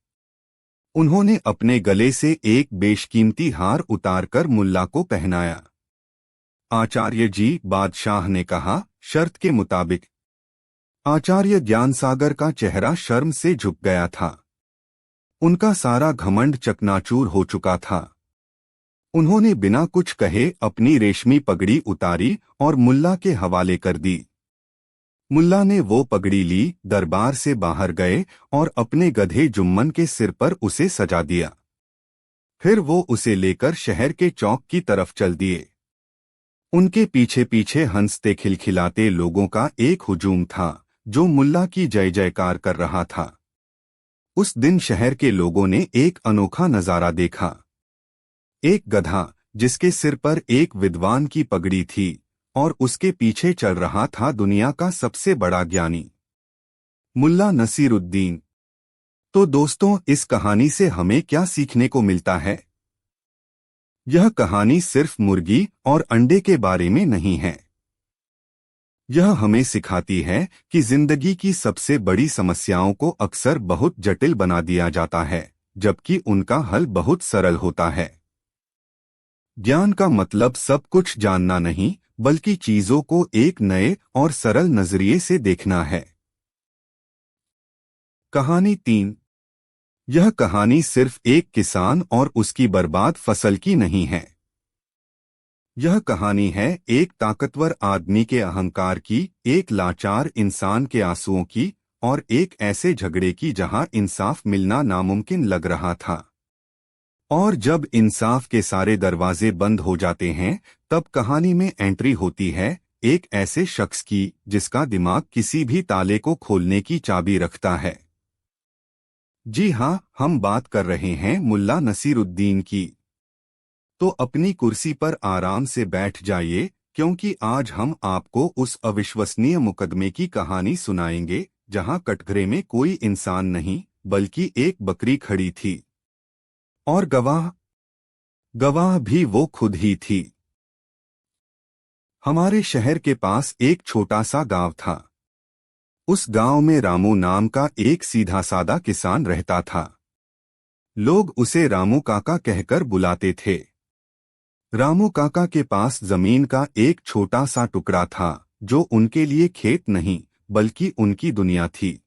उन्होंने अपने गले से एक बेशकीमती हार उतारकर मुल्ला को पहनाया। आचार्य जी, बादशाह ने कहा, शर्त के मुताबिक। आचार्य ज्ञानसागर का चेहरा शर्म से झुक गया था। उनका सारा घमंड चकनाचूर हो चुका था। उन्होंने बिना कुछ कहे अपनी रेशमी पगड़ी उतारी और मुल्ला के हवाले कर दी। मुल्ला ने वो पगड़ी ली, दरबार से बाहर गए और अपने गधे जुम्मन के सिर पर उसे सजा दिया। फिर वो उसे लेकर शहर के चौक की तरफ चल दिए। उनके पीछे पीछे हंसते खिलखिलाते लोगों का एक हुजूम था जो मुल्ला की जय जयकार कर रहा था। उस दिन शहर के लोगों ने एक अनोखा नजारा देखा। एक गधा जिसके सिर पर एक विद्वान की पगड़ी थी और उसके पीछे चल रहा था दुनिया का सबसे बड़ा ज्ञानी, मुल्ला नसीरुद्दीन। तो दोस्तों, इस कहानी से हमें क्या सीखने को मिलता है? यह कहानी सिर्फ मुर्गी और अंडे के बारे में नहीं है। यह हमें सिखाती है कि जिंदगी की सबसे बड़ी समस्याओं को अक्सर बहुत जटिल बना दिया जाता है, जबकि उनका हल बहुत सरल होता है। ज्ञान का मतलब सब कुछ जानना नहीं, बल्कि चीजों को एक नए और सरल नजरिए से देखना है। कहानी 3। यह कहानी सिर्फ एक किसान और उसकी बर्बाद फसल की नहीं है। यह कहानी है एक ताकतवर आदमी के अहंकार की, एक लाचार इंसान के आंसुओं की और एक ऐसे झगड़े की जहां इंसाफ मिलना नामुमकिन लग रहा था। और जब इंसाफ के सारे दरवाजे बंद हो जाते हैं, तब कहानी में एंट्री होती है एक ऐसे शख्स की जिसका दिमाग किसी भी ताले को खोलने की चाबी रखता है। जी हाँ, हम बात कर रहे हैं मुल्ला नसीरुद्दीन की। तो अपनी कुर्सी पर आराम से बैठ जाइए, क्योंकि आज हम आपको उस अविश्वसनीय मुकदमे की कहानी सुनाएंगे जहां कटघरे में कोई इंसान नहीं, बल्कि एक बकरी खड़ी थी। और गवाह भी वो खुद ही थी। हमारे शहर के पास एक छोटा सा गांव था। उस गांव में रामू नाम का एक सीधा सादा किसान रहता था। लोग उसे रामू काका कहकर बुलाते थे। रामू काका के पास जमीन का एक छोटा सा टुकड़ा था जो उनके लिए खेत नहीं, बल्कि उनकी दुनिया थी।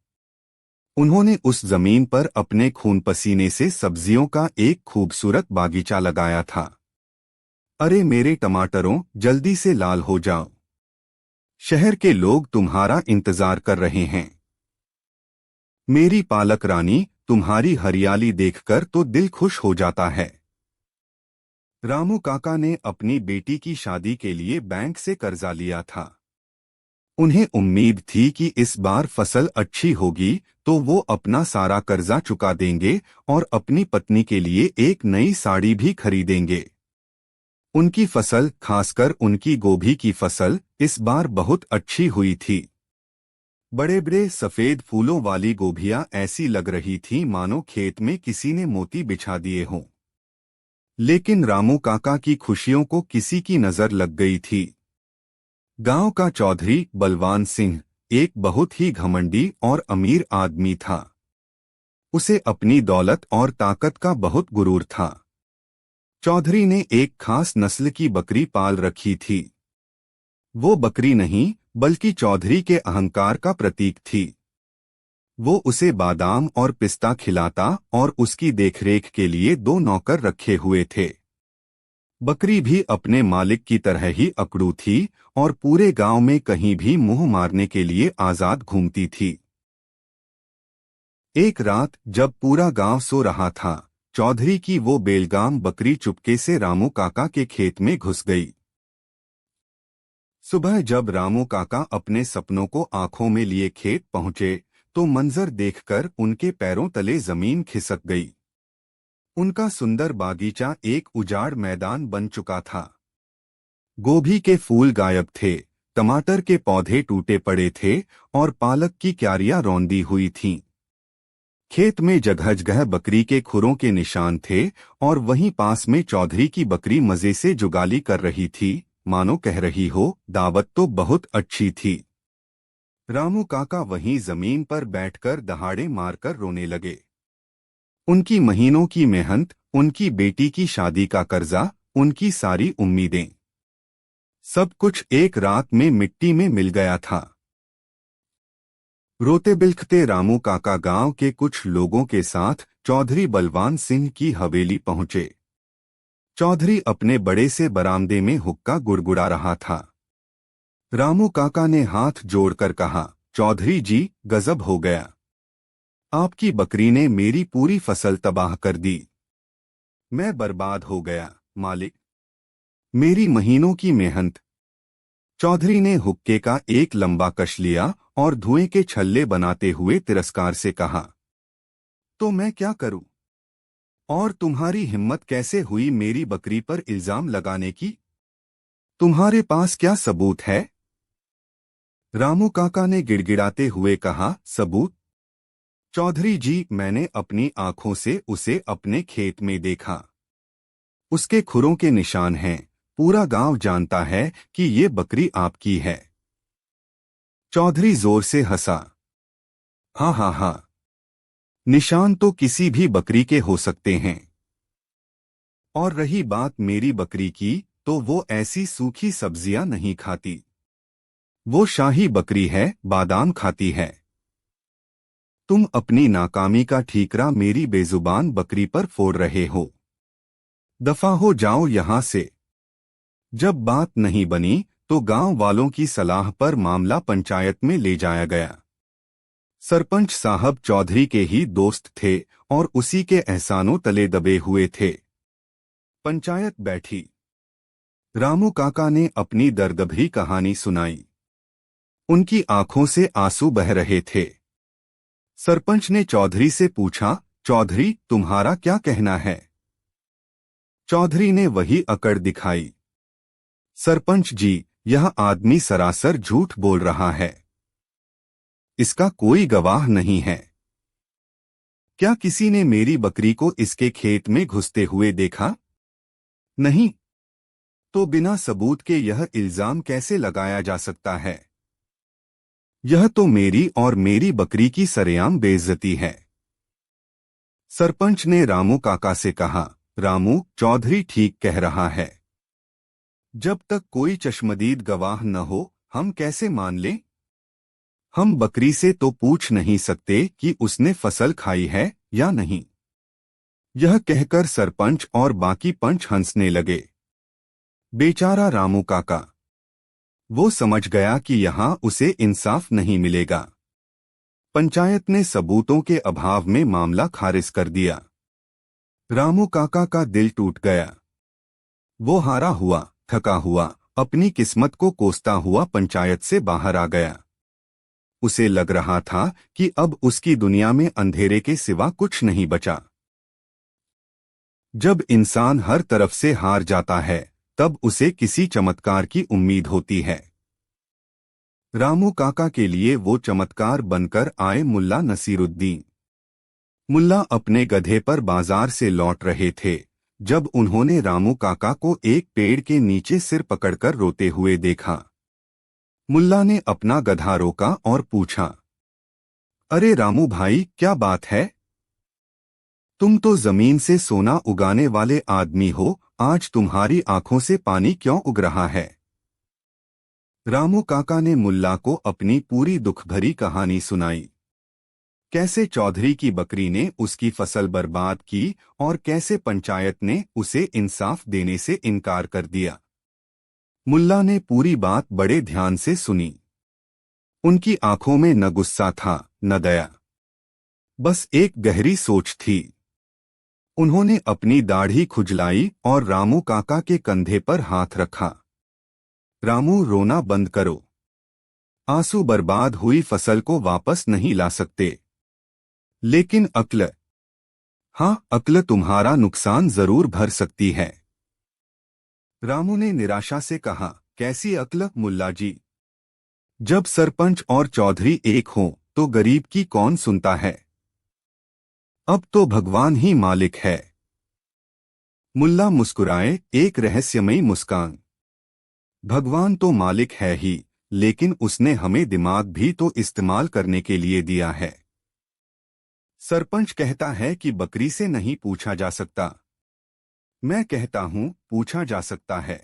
उन्होंने उस जमीन पर अपने खून पसीने से सब्जियों का एक खूबसूरत बागीचा लगाया था। अरे मेरे टमाटरों, जल्दी से लाल हो जाओ, शहर के लोग तुम्हारा इंतजार कर रहे हैं। मेरी पालक रानी, तुम्हारी हरियाली देखकर तो दिल खुश हो जाता है। रामू काका ने अपनी बेटी की शादी के लिए बैंक से कर्जा लिया था। उन्हें उम्मीद थी कि इस बार फसल अच्छी होगी तो वो अपना सारा कर्जा चुका देंगे और अपनी पत्नी के लिए एक नई साड़ी भी खरीदेंगे। उनकी फसल, खासकर उनकी गोभी की फसल, इस बार बहुत अच्छी हुई थी। बड़े बड़े सफेद फूलों वाली गोभियां ऐसी लग रही थीं मानो खेत में किसी ने मोती बिछा दिए हों। लेकिन रामू काका की खुशियों को किसी की नजर लग गई थी। गांव का चौधरी बलवान सिंह एक बहुत ही घमंडी और अमीर आदमी था। उसे अपनी दौलत और ताकत का बहुत गुरूर था। चौधरी ने एक खास नस्ल की बकरी पाल रखी थी। वो बकरी नहीं, बल्कि चौधरी के अहंकार का प्रतीक थी। वो उसे बादाम और पिस्ता खिलाता और उसकी देखरेख के लिए 2 नौकर रखे हुए थे। बकरी भी अपने मालिक की तरह ही अकड़ू थी और पूरे गांव में कहीं भी मुंह मारने के लिए आजाद घूमती थी। एक रात जब पूरा गांव सो रहा था, चौधरी की वो बेलगाम बकरी चुपके से रामू काका के खेत में घुस गई। सुबह जब रामू काका अपने सपनों को आंखों में लिए खेत पहुंचे, तो मंजर देखकर उनके पैरों तले जमीन खिसक गई। उनका सुंदर बागीचा एक उजाड़ मैदान बन चुका था। गोभी के फूल गायब थे, टमाटर के पौधे टूटे पड़े थे और पालक की क्यारियां रौंदी हुई थीं। खेत में जगह जगह बकरी के खुरों के निशान थे और वहीं पास में चौधरी की बकरी मजे से जुगाली कर रही थी, मानो कह रही हो, दावत तो बहुत अच्छी थी। रामू काका वहीं जमीन पर बैठकर दहाड़े मारकर रोने लगे। उनकी महीनों की मेहनत, उनकी बेटी की शादी का कर्जा, उनकी सारी उम्मीदें, सब कुछ एक रात में मिट्टी में मिल गया था। रोते बिलखते रामू काका गांव के कुछ लोगों के साथ चौधरी बलवान सिंह की हवेली पहुंचे। चौधरी अपने बड़े से बरामदे में हुक्का गुड़गुड़ा रहा था। रामू काका ने हाथ जोड़कर कहा, चौधरी जी, गजब हो गया। आपकी बकरी ने मेरी पूरी फसल तबाह कर दी। मैं बर्बाद हो गया मालिक, मेरी महीनों की मेहनत। चौधरी ने हुक्के का एक लंबा कश लिया और धुएं के छल्ले बनाते हुए तिरस्कार से कहा, तो मैं क्या करूं? और तुम्हारी हिम्मत कैसे हुई मेरी बकरी पर इल्जाम लगाने की? तुम्हारे पास क्या सबूत है? रामू काका ने गिड़गिड़ाते हुए कहा, सबूत? चौधरी जी, मैंने अपनी आंखों से उसे अपने खेत में देखा। उसके खुरों के निशान हैं। पूरा गांव जानता है कि ये बकरी आपकी है। चौधरी जोर से हंसा। हाँ हाँ हाँ, निशान तो किसी भी बकरी के हो सकते हैं। और रही बात मेरी बकरी की, तो वो ऐसी सूखी सब्जियां नहीं खाती। वो शाही बकरी है, बादाम खाती है। तुम अपनी नाकामी का ठीकरा मेरी बेजुबान बकरी पर फोड़ रहे हो। दफा हो जाओ यहां से। जब बात नहीं बनी तो गांव वालों की सलाह पर मामला पंचायत में ले जाया गया। सरपंच साहब चौधरी के ही दोस्त थे और उसी के एहसानों तले दबे हुए थे। पंचायत बैठी। रामू काका ने अपनी दर्दभरी कहानी सुनाई। उनकी आंखों से आंसू बह रहे थे। सरपंच ने चौधरी से पूछा, चौधरी, तुम्हारा क्या कहना है? चौधरी ने वही अकड़ दिखाई। सरपंच जी, यह आदमी सरासर झूठ बोल रहा है। इसका कोई गवाह नहीं है। क्या किसी ने मेरी बकरी को इसके खेत में घुसते हुए देखा? नहीं। तो बिना सबूत के यह इल्जाम कैसे लगाया जा सकता है? यह तो मेरी और मेरी बकरी की सरेआम बेइज्जती है। सरपंच ने रामू काका से कहा, रामू, चौधरी ठीक कह रहा है। जब तक कोई चश्मदीद गवाह न हो, हम कैसे मान लें? हम बकरी से तो पूछ नहीं सकते कि उसने फसल खाई है या नहीं। यह कहकर सरपंच और बाकी पंच हंसने लगे। बेचारा रामू काका, वो समझ गया कि यहां उसे इंसाफ नहीं मिलेगा। पंचायत ने सबूतों के अभाव में मामला खारिज कर दिया। रामू काका का दिल टूट गया। वो हारा हुआ, थका हुआ, अपनी किस्मत को कोसता हुआ पंचायत से बाहर आ गया। उसे लग रहा था कि अब उसकी दुनिया में अंधेरे के सिवा कुछ नहीं बचा। जब इंसान हर तरफ से हार जाता है, तब उसे किसी चमत्कार की उम्मीद होती है। रामू काका के लिए वो चमत्कार बनकर आए मुल्ला नसीरुद्दीन। मुल्ला अपने गधे पर बाजार से लौट रहे थे जब उन्होंने रामू काका को एक पेड़ के नीचे सिर पकड़कर रोते हुए देखा। मुल्ला ने अपना गधा रोका और पूछा, अरे रामू भाई, क्या बात है? तुम तो जमीन से सोना उगाने वाले आदमी हो, आज तुम्हारी आंखों से पानी क्यों उग रहा है? रामू काका ने मुल्ला को अपनी पूरी दुखभरी कहानी सुनाई। कैसे चौधरी की बकरी ने उसकी फसल बर्बाद की और कैसे पंचायत ने उसे इंसाफ देने से इनकार कर दिया। मुल्ला ने पूरी बात बड़े ध्यान से सुनी। उनकी आंखों में न गुस्सा था, न दया, बस एक गहरी सोच थी। उन्होंने अपनी दाढ़ी खुजलाई और रामू काका के कंधे पर हाथ रखा। रामू, रोना बंद करो। आंसू बर्बाद हुई फसल को वापस नहीं ला सकते, लेकिन अक्ल, हाँ, अक्ल तुम्हारा नुकसान जरूर भर सकती है। रामू ने निराशा से कहा, कैसी अक्ल मुल्ला जी? जब सरपंच और चौधरी एक हों तो गरीब की कौन सुनता है? अब तो भगवान ही मालिक है। मुल्ला मुस्कुराए, एक रहस्यमयी मुस्कान। भगवान तो मालिक है ही, लेकिन उसने हमें दिमाग भी तो इस्तेमाल करने के लिए दिया है। सरपंच कहता है कि बकरी से नहीं पूछा जा सकता। मैं कहता हूं पूछा जा सकता है।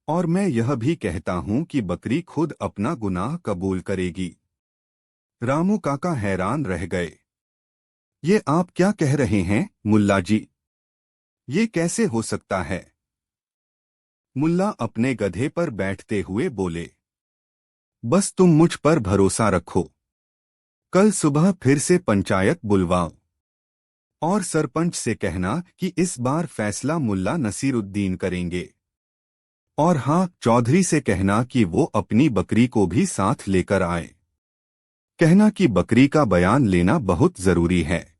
और मैं यह भी कहता हूं कि बकरी खुद अपना गुनाह कबूल करेगी। रामू काका हैरान रह गए। ये आप क्या कह रहे हैं मुल्ला जी? ये कैसे हो सकता है? मुल्ला अपने गधे पर बैठते हुए बोले, बस तुम मुझ पर भरोसा रखो। कल सुबह फिर से पंचायत बुलवाओ और सरपंच से कहना कि इस बार फैसला मुल्ला नसीरुद्दीन करेंगे। और हाँ, चौधरी से कहना कि वो अपनी बकरी को भी साथ लेकर आए। कहना कि बकरी का बयान लेना बहुत जरूरी है।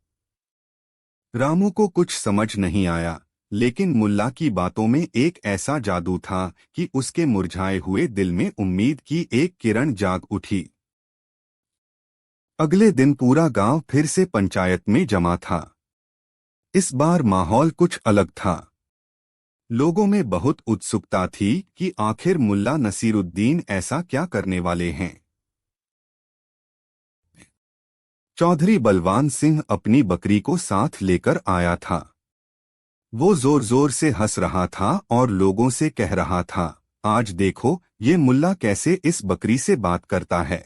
रामू को कुछ समझ नहीं आया, लेकिन मुल्ला की बातों में एक ऐसा जादू था कि उसके मुरझाए हुए दिल में उम्मीद की एक किरण जाग उठी। अगले दिन पूरा गांव फिर से पंचायत में जमा था। इस बार माहौल कुछ अलग था। लोगों में बहुत उत्सुकता थी कि आखिर मुल्ला नसीरुद्दीन ऐसा क्या करने वाले हैं। चौधरी बलवान सिंह अपनी बकरी को साथ लेकर आया था। वो जोर जोर से हंस रहा था और लोगों से कह रहा था, आज देखो ये मुल्ला कैसे इस बकरी से बात करता है।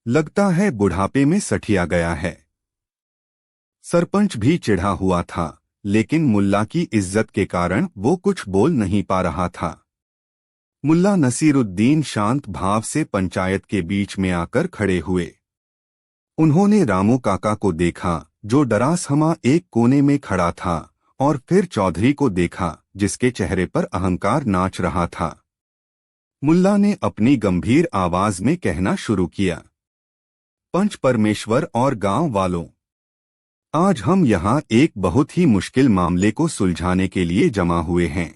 लगता है बुढ़ापे में सठिया गया है। सरपंच भी चिढ़ा हुआ था, लेकिन मुल्ला की इज्जत के कारण वो कुछ बोल नहीं पा रहा था। मुल्ला नसीरुद्दीन शांत भाव से पंचायत के बीच में आकर खड़े हुए। उन्होंने रामू काका को देखा, जो डरासहमा एक कोने में खड़ा था, और फिर चौधरी को देखा, जिसके चेहरे पर अहंकार नाच रहा था। मुल्ला ने अपनी गंभीर आवाज में कहना शुरू किया, पंच परमेश्वर और गांव वालों, आज हम यहाँ एक बहुत ही मुश्किल मामले को सुलझाने के लिए जमा हुए हैं।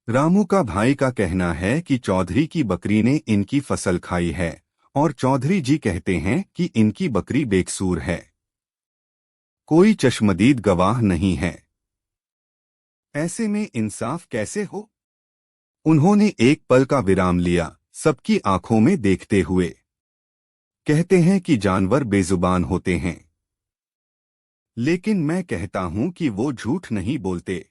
रामू का भाई का कहना है कि चौधरी की बकरी ने इनकी फसल खाई है, और चौधरी जी कहते हैं कि इनकी बकरी बेकसूर है। कोई चश्मदीद गवाह नहीं है। ऐसे में इंसाफ कैसे हो? उन्होंने एक पल का विराम लिया, सबकी आंखों में देखते हुए। कहते हैं कि जानवर बेजुबान होते हैं, लेकिन मैं कहता हूं कि वो झूठ नहीं बोलते।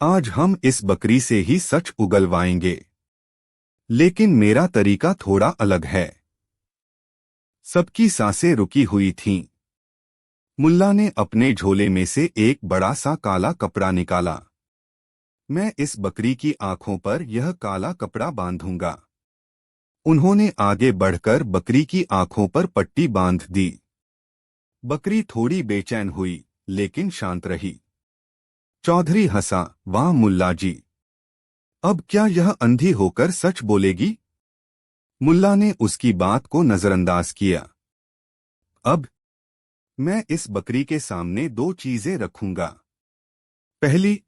आज हम इस बकरी से ही सच उगलवाएंगे। लेकिन मेरा तरीका थोड़ा अलग है। सबकी सांसें रुकी हुई थीं। मुल्ला ने अपने झोले में से एक बड़ा सा काला कपड़ा निकाला। मैं इस बकरी की आंखों पर यह काला कपड़ा बांधूंगा। उन्होंने आगे बढ़कर बकरी की आंखों पर पट्टी बांध दी। बकरी थोड़ी बेचैन हुई, लेकिन शांत रही। चौधरी हंसा, वाह मुल्ला जी, अब क्या यह अंधी होकर सच बोलेगी? मुल्ला ने उसकी बात को नजरअंदाज किया। अब मैं इस बकरी के सामने दो चीजें रखूंगा। पहली,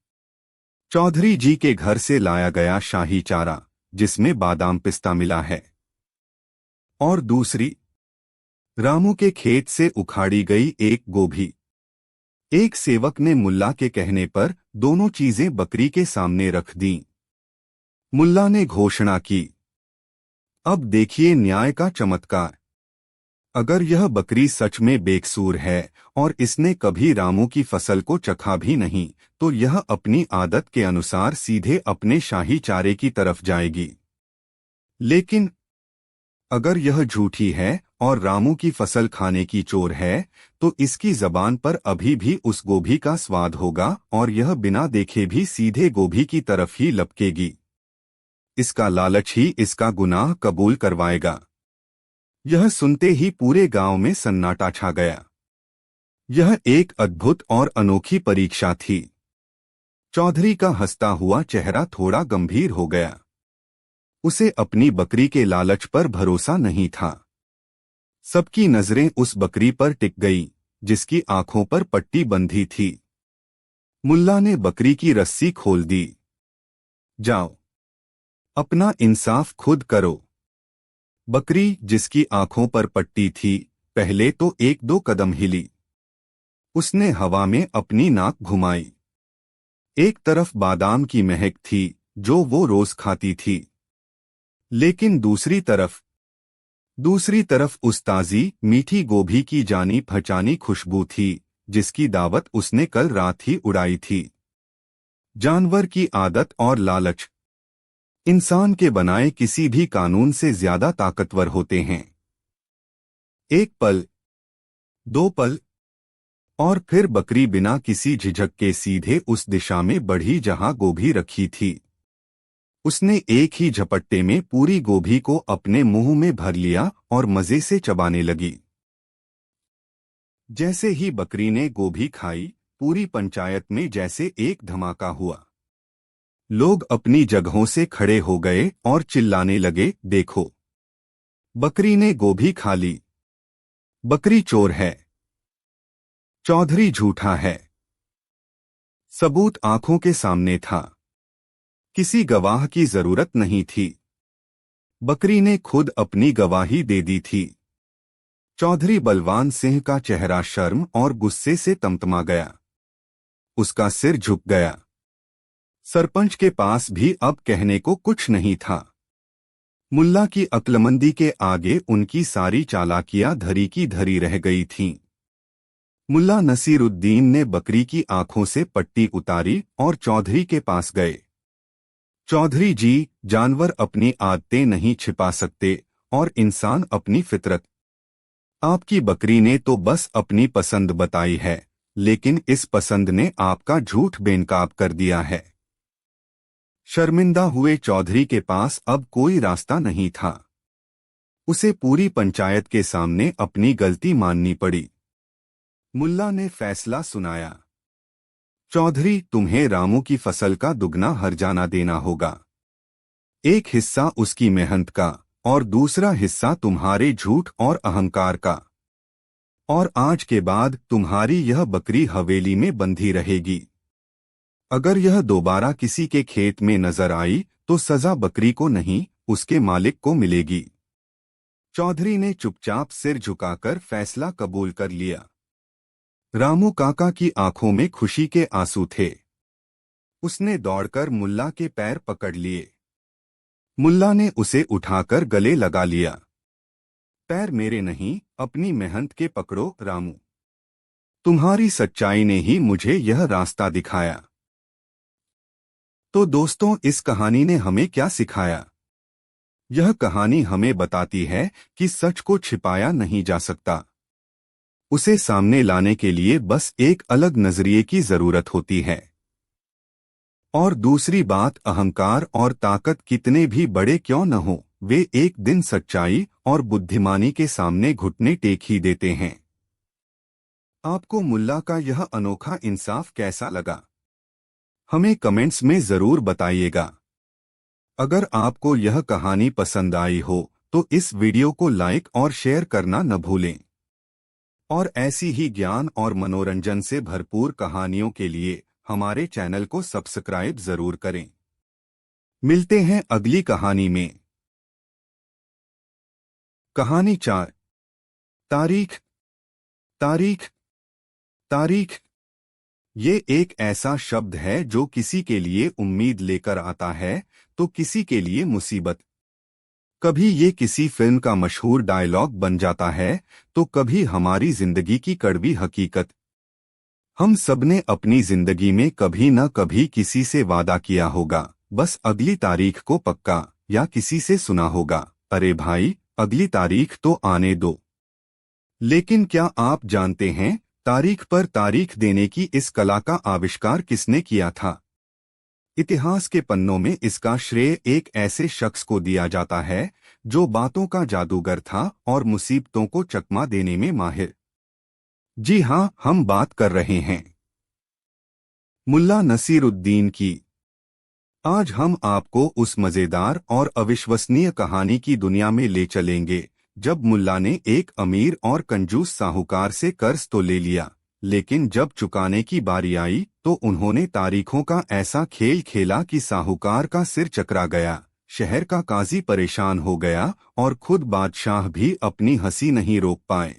चौधरी जी के घर से लाया गया शाही चारा, जिसमें बादाम पिस्ता मिला है। और दूसरी, रामू के खेत से उखाड़ी गई एक गोभी। एक सेवक ने मुल्ला के कहने पर दोनों चीजें बकरी के सामने रख दीं। मुल्ला ने घोषणा की, अब देखिए न्याय का चमत्कार। अगर यह बकरी सच में बेकसूर है और इसने कभी रामू की फसल को चखा भी नहीं, तो यह अपनी आदत के अनुसार सीधे अपने शाही चारे की तरफ जाएगी। लेकिन अगर यह झूठी है और रामू की फसल खाने की चोर है, तो इसकी जबान पर अभी भी उस गोभी का स्वाद होगा और यह बिना देखे भी सीधे गोभी की तरफ ही लपकेगी। इसका लालच ही इसका गुनाह कबूल करवाएगा। यह सुनते ही पूरे गांव में सन्नाटा छा गया। यह एक अद्भुत और अनोखी परीक्षा थी। चौधरी का हंसता हुआ चेहरा थोड़ा गंभीर हो गया। उसे अपनी बकरी के लालच पर भरोसा नहीं था। सबकी नजरें उस बकरी पर टिक गई, जिसकी आंखों पर पट्टी बंधी थी। मुल्ला ने बकरी की रस्सी खोल दी। जाओ, अपना इंसाफ खुद करो। बकरी, जिसकी आंखों पर पट्टी थी, पहले तो एक दो कदम हिली। उसने हवा में अपनी नाक घुमाई। एक तरफ बादाम की महक थी, जो वो रोज खाती थी, लेकिन दूसरी तरफ उस ताजी मीठी गोभी की जानी पहचानी खुशबू थी, जिसकी दावत उसने कल रात ही उड़ाई थी। जानवर की आदत और लालच इंसान के बनाए किसी भी कानून से ज्यादा ताकतवर होते हैं। एक पल दो पल और फिर बकरी बिना किसी झिझक के सीधे उस दिशा में बढ़ी जहां गोभी रखी थी। उसने एक ही झपट्टे में पूरी गोभी को अपने मुंह में भर लिया और मजे से चबाने लगी। जैसे ही बकरी ने गोभी खाई, पूरी पंचायत में जैसे एक धमाका हुआ। लोग अपनी जगहों से खड़े हो गए और चिल्लाने लगे, देखो, बकरी ने गोभी खा ली, बकरी चोर है, चौधरी झूठा है। सबूत आंखों के सामने था, किसी गवाह की जरूरत नहीं थी। बकरी ने खुद अपनी गवाही दे दी थी। चौधरी बलवान सिंह का चेहरा शर्म और गुस्से से तमतमा गया। उसका सिर झुक गया। सरपंच के पास भी अब कहने को कुछ नहीं था। मुल्ला की अक्लमंदी के आगे उनकी सारी चालाकियां धरी की धरी रह गई थीं। मुल्ला नसीरुद्दीन ने बकरी की आंखों से पट्टी उतारी और चौधरी के पास गए। चौधरी जी, जानवर अपनी आदतें नहीं छिपा सकते और इंसान अपनी फितरत। आपकी बकरी ने तो बस अपनी पसंद बताई है, लेकिन इस पसंद ने आपका झूठ बेनकाब कर दिया है। शर्मिंदा हुए चौधरी के पास अब कोई रास्ता नहीं था। उसे पूरी पंचायत के सामने अपनी गलती माननी पड़ी। मुल्ला ने फैसला सुनाया, चौधरी, तुम्हें रामू की फसल का दुगना हर्जाना देना होगा। एक हिस्सा उसकी मेहनत का और दूसरा हिस्सा तुम्हारे झूठ और अहंकार का। और आज के बाद तुम्हारी यह बकरी हवेली में बंधी रहेगी। अगर यह दोबारा किसी के खेत में नजर आई तो सजा बकरी को नहीं, उसके मालिक को मिलेगी। चौधरी ने चुपचाप सिर झुकाकर फैसला कबूल कर लिया। रामू काका की आंखों में खुशी के आंसू थे। उसने दौड़कर मुल्ला के पैर पकड़ लिए। मुल्ला ने उसे उठाकर गले लगा लिया। पैर मेरे नहीं, अपनी मेहनत के पकड़ो रामू। तुम्हारी सच्चाई ने ही मुझे यह रास्ता दिखाया। तो दोस्तों, इस कहानी ने हमें क्या सिखाया? यह कहानी हमें बताती है कि सच को छिपाया नहीं जा सकता। उसे सामने लाने के लिए बस एक अलग नजरिए की जरूरत होती है। और दूसरी बात, अहंकार और ताकत कितने भी बड़े क्यों न हो, वे एक दिन सच्चाई और बुद्धिमानी के सामने घुटने टेक ही देते हैं। आपको मुल्ला का यह अनोखा इंसाफ कैसा लगा? हमें कमेंट्स में जरूर बताइएगा। अगर आपको यह कहानी पसंद आई हो तो इस वीडियो को लाइक और शेयर करना न भूलें। और ऐसी ही ज्ञान और मनोरंजन से भरपूर कहानियों के लिए हमारे चैनल को सब्सक्राइब जरूर करें। मिलते हैं अगली कहानी में। कहानी 4। तारीख। तारीख। तारीख। ये एक ऐसा शब्द है जो किसी के लिए उम्मीद लेकर आता है तो किसी के लिए मुसीबत। कभी ये किसी फिल्म का मशहूर डायलॉग बन जाता है तो कभी हमारी जिंदगी की कड़वी हकीकत। हम सबने अपनी जिंदगी में कभी न कभी किसी से वादा किया होगा, बस अगली तारीख को पक्का, या किसी से सुना होगा, अरे भाई अगली तारीख तो आने दो। लेकिन क्या आप जानते हैं, तारीख पर तारीख देने की इस कला का आविष्कार किसने किया था? इतिहास के पन्नों में इसका श्रेय एक ऐसे शख्स को दिया जाता है जो बातों का जादूगर था और मुसीबतों को चकमा देने में माहिर। जी हां, हम बात कर रहे हैं मुल्ला नसीरुद्दीन की। आज हम आपको उस मजेदार और अविश्वसनीय कहानी की दुनिया में ले चलेंगे जब मुल्ला ने एक अमीर और कंजूस साहूकार से कर्ज तो ले लिया, लेकिन जब चुकाने की बारी आई तो उन्होंने तारीखों का ऐसा खेल खेला कि साहूकार का सिर चकरा गया, शहर का काजी परेशान हो गया और खुद बादशाह भी अपनी हंसी नहीं रोक पाए।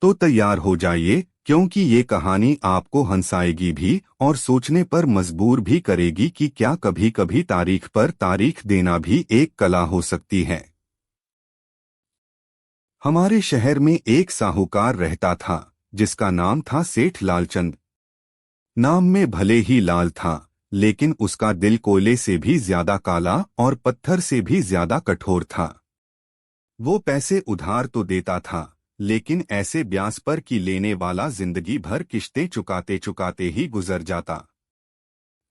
तो तैयार हो जाइए, क्योंकि ये कहानी आपको हंसाएगी भी और सोचने पर मजबूर भी करेगी कि क्या कभी कभी तारीख पर तारीख देना भी एक कला हो सकती है। हमारे शहर में एक साहूकार रहता था जिसका नाम था सेठ लालचंद। नाम में भले ही लाल था, लेकिन उसका दिल कोयले से भी ज्यादा काला और पत्थर से भी ज्यादा कठोर था। वो पैसे उधार तो देता था, लेकिन ऐसे ब्याज पर कि लेने वाला जिंदगी भर किश्तें चुकाते चुकाते ही गुजर जाता।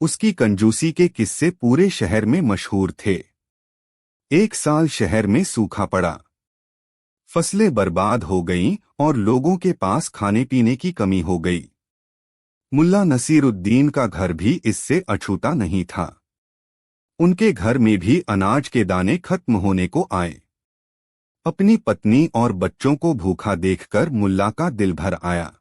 उसकी कंजूसी के किस्से पूरे शहर में मशहूर थे। एक साल शहर में सूखा पड़ा, फसलें बर्बाद हो गईं और लोगों के पास खाने पीने की कमी हो गई। मुल्ला नसीरुद्दीन का घर भी इससे अछूता नहीं था। उनके घर में भी अनाज के दाने खत्म होने को आए। अपनी पत्नी और बच्चों को भूखा देखकर मुल्ला का दिल भर आया।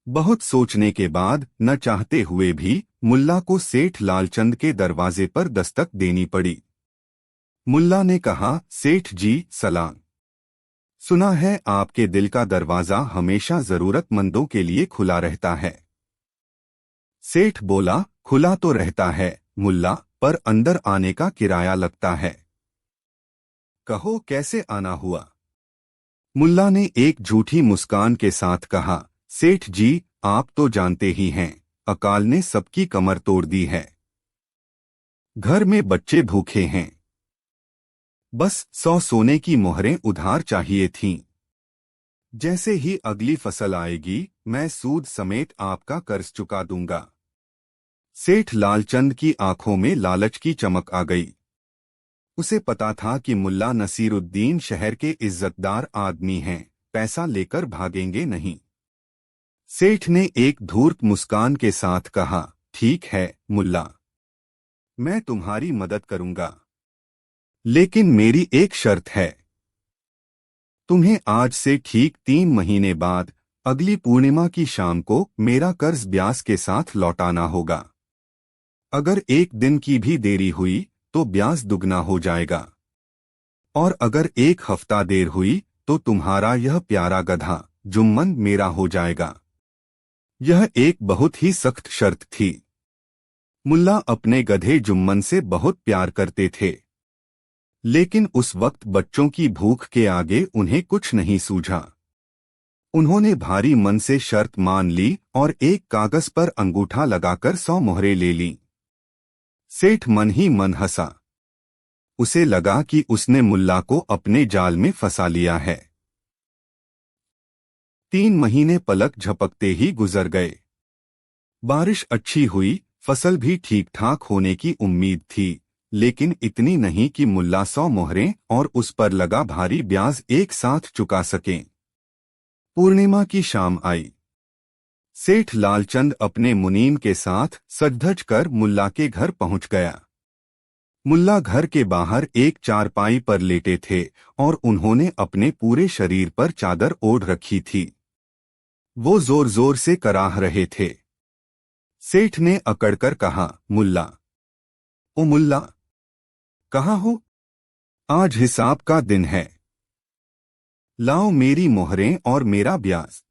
बहुत सोचने के बाद न चाहते हुए भी मुल्ला को सेठ लालचंद के दरवाजे पर दस्तक देनी पड़ी। मुल्ला ने कहा, सेठ जी सलाम। सुना है आपके दिल का दरवाजा हमेशा जरूरतमंदों के लिए खुला रहता है। सेठ बोला, खुला तो रहता है मुल्ला, पर अंदर आने का किराया लगता है। कहो कैसे आना हुआ? मुल्ला ने एक झूठी मुस्कान के साथ कहा, सेठ जी आप तो जानते ही हैं, अकाल ने सबकी कमर तोड़ दी है। घर में बच्चे भूखे हैं। बस 100 सोने की मोहरें उधार चाहिए थीं। जैसे ही अगली फसल आएगी मैं सूद समेत आपका कर्ज चुका दूंगा। सेठ लालचंद की आंखों में लालच की चमक आ गई। उसे पता था कि मुल्ला नसीरुद्दीन शहर के इज्जतदार आदमी हैं, पैसा लेकर भागेंगे नहीं। सेठ ने एक धूर्त मुस्कान के साथ कहा, ठीक है मुल्ला, मैं तुम्हारी मदद करूंगा, लेकिन मेरी एक शर्त है। तुम्हें आज से ठीक 3 महीने बाद अगली पूर्णिमा की शाम को मेरा कर्ज ब्याज के साथ लौटाना होगा। अगर एक दिन की भी देरी हुई तो ब्याज दुगना हो जाएगा, और अगर 1 हफ्ता देर हुई तो तुम्हारा यह प्यारा गधा जुम्मन मेरा हो जाएगा। यह एक बहुत ही सख्त शर्त थी। मुल्ला अपने गधे जुम्मन से बहुत प्यार करते थे, लेकिन उस वक्त बच्चों की भूख के आगे उन्हें कुछ नहीं सूझा। उन्होंने भारी मन से शर्त मान ली और एक कागज पर अंगूठा लगाकर 100 मोहरें ले लीं। सेठ मन ही मन हंसा। उसे लगा कि उसने मुल्ला को अपने जाल में फंसा लिया है। 3 महीने पलक झपकते ही गुजर गए। बारिश अच्छी हुई, फसल भी ठीक ठाक होने की उम्मीद थी, लेकिन इतनी नहीं कि मुल्ला 100 मोहरें और उस पर लगा भारी ब्याज एक साथ चुका सकें। पूर्णिमा की शाम आई। सेठ लालचंद अपने मुनीम के साथ सज-धज कर मुल्ला के घर पहुंच गया। मुल्ला घर के बाहर एक चारपाई पर लेटे थे और उन्होंने अपने पूरे शरीर पर चादर ओढ़ रखी थी। वो जोर जोर से कराह रहे थे। सेठ ने अकड़कर कहा, मुल्ला, ओ मुल्ला, कहाँ हो? आज हिसाब का दिन है। लाओ मेरी मोहरें और मेरा ब्याज।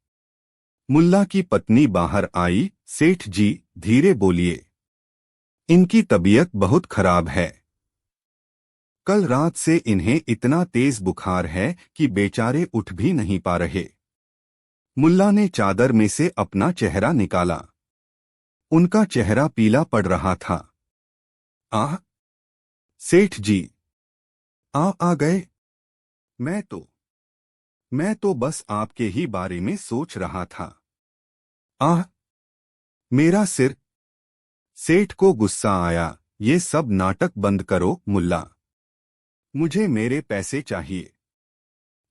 मुल्ला की पत्नी बाहर आई। सेठ जी धीरे बोलिए, इनकी तबीयत बहुत खराब है। कल रात से इन्हें इतना तेज बुखार है कि बेचारे उठ भी नहीं पा रहे। मुल्ला ने चादर में से अपना चेहरा निकाला। उनका चेहरा पीला पड़ रहा था। आह, सेठ जी आ गए। मैं तो बस आपके ही बारे में सोच रहा था। आह, मेरा सिर। सेठ को गुस्सा आया। ये सब नाटक बंद करो मुल्ला, मुझे मेरे पैसे चाहिए।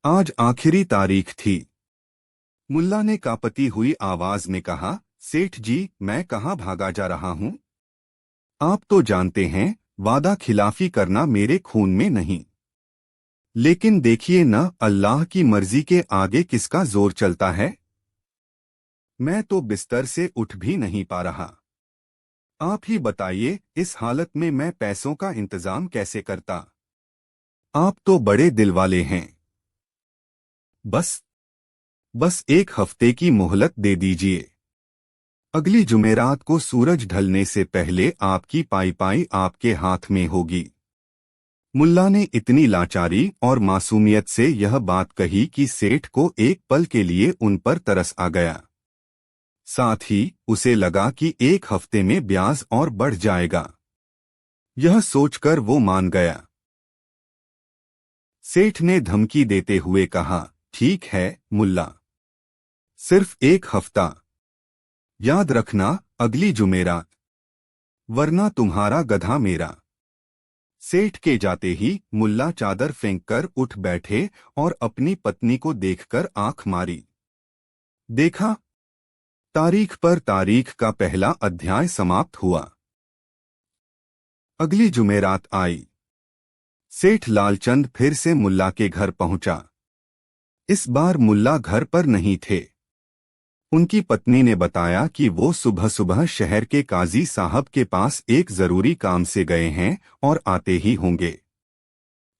आज आखिरी तारीख थी। मुल्ला ने कांपती हुई आवाज में कहा, सेठ जी मैं कहाँ भागा जा रहा हूँ? आप तो जानते हैं वादा खिलाफी करना मेरे खून में नहीं। लेकिन देखिए न, अल्लाह की मर्जी के आगे किसका जोर चलता है। मैं तो बिस्तर से उठ भी नहीं पा रहा। आप ही बताइए, इस हालत में मैं पैसों का इंतजाम कैसे करता? आप तो बड़े दिल वाले हैं। बस 1 हफ्ते की मोहलत दे दीजिए। अगली जुमेरात को सूरज ढलने से पहले आपकी पाई आपके हाथ में होगी। मुल्ला ने इतनी लाचारी और मासूमियत से यह बात कही कि सेठ को एक पल के लिए उन पर तरस आ गया। साथ ही उसे लगा कि 1 हफ्ते में ब्याज और बढ़ जाएगा। यह सोचकर वो मान गया। सेठ ने धमकी देते हुए कहा, ठीक है मुल्ला, सिर्फ 1 हफ्ता। याद रखना, अगली जुमेरात, वरना तुम्हारा गधा मेरा। सेठ के जाते ही मुल्ला चादर फेंककर उठ बैठे और अपनी पत्नी को देखकर आंख मारी। देखा, तारीख पर तारीख का पहला अध्याय समाप्त हुआ। अगली जुमेरात आई। सेठ लालचंद फिर से मुल्ला के घर पहुंचा। इस बार मुल्ला घर पर नहीं थे। उनकी पत्नी ने बताया कि वो सुबह सुबह शहर के काजी साहब के पास एक जरूरी काम से गए हैं और आते ही होंगे।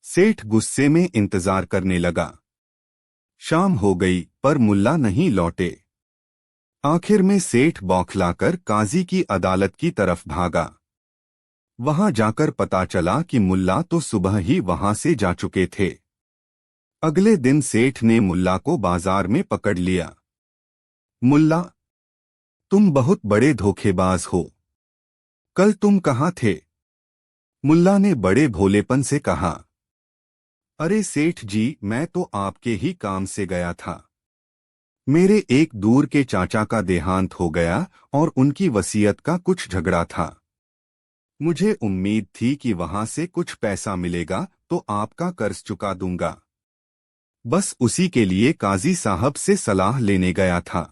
सेठ गुस्से में इंतजार करने लगा। शाम हो गई पर मुल्ला नहीं लौटे। आखिर में सेठ बौखलाकर काजी की अदालत की तरफ भागा। वहां जाकर पता चला कि मुल्ला तो सुबह ही वहां से जा चुके थे। अगले दिन सेठ ने मुल्ला को बाजार में पकड़ लिया। मुल्ला, तुम बहुत बड़े धोखेबाज हो। कल तुम कहाँ थे? मुल्ला ने बड़े भोलेपन से कहा। अरे सेठ जी, मैं तो आपके ही काम से गया था। मेरे एक दूर के चाचा का देहांत हो गया और उनकी वसीयत का कुछ झगड़ा था। मुझे उम्मीद थी कि वहां से कुछ पैसा मिलेगा तो आपका कर्ज चुका दूंगा। बस उसी के लिए काजी साहब से सलाह लेने गया था।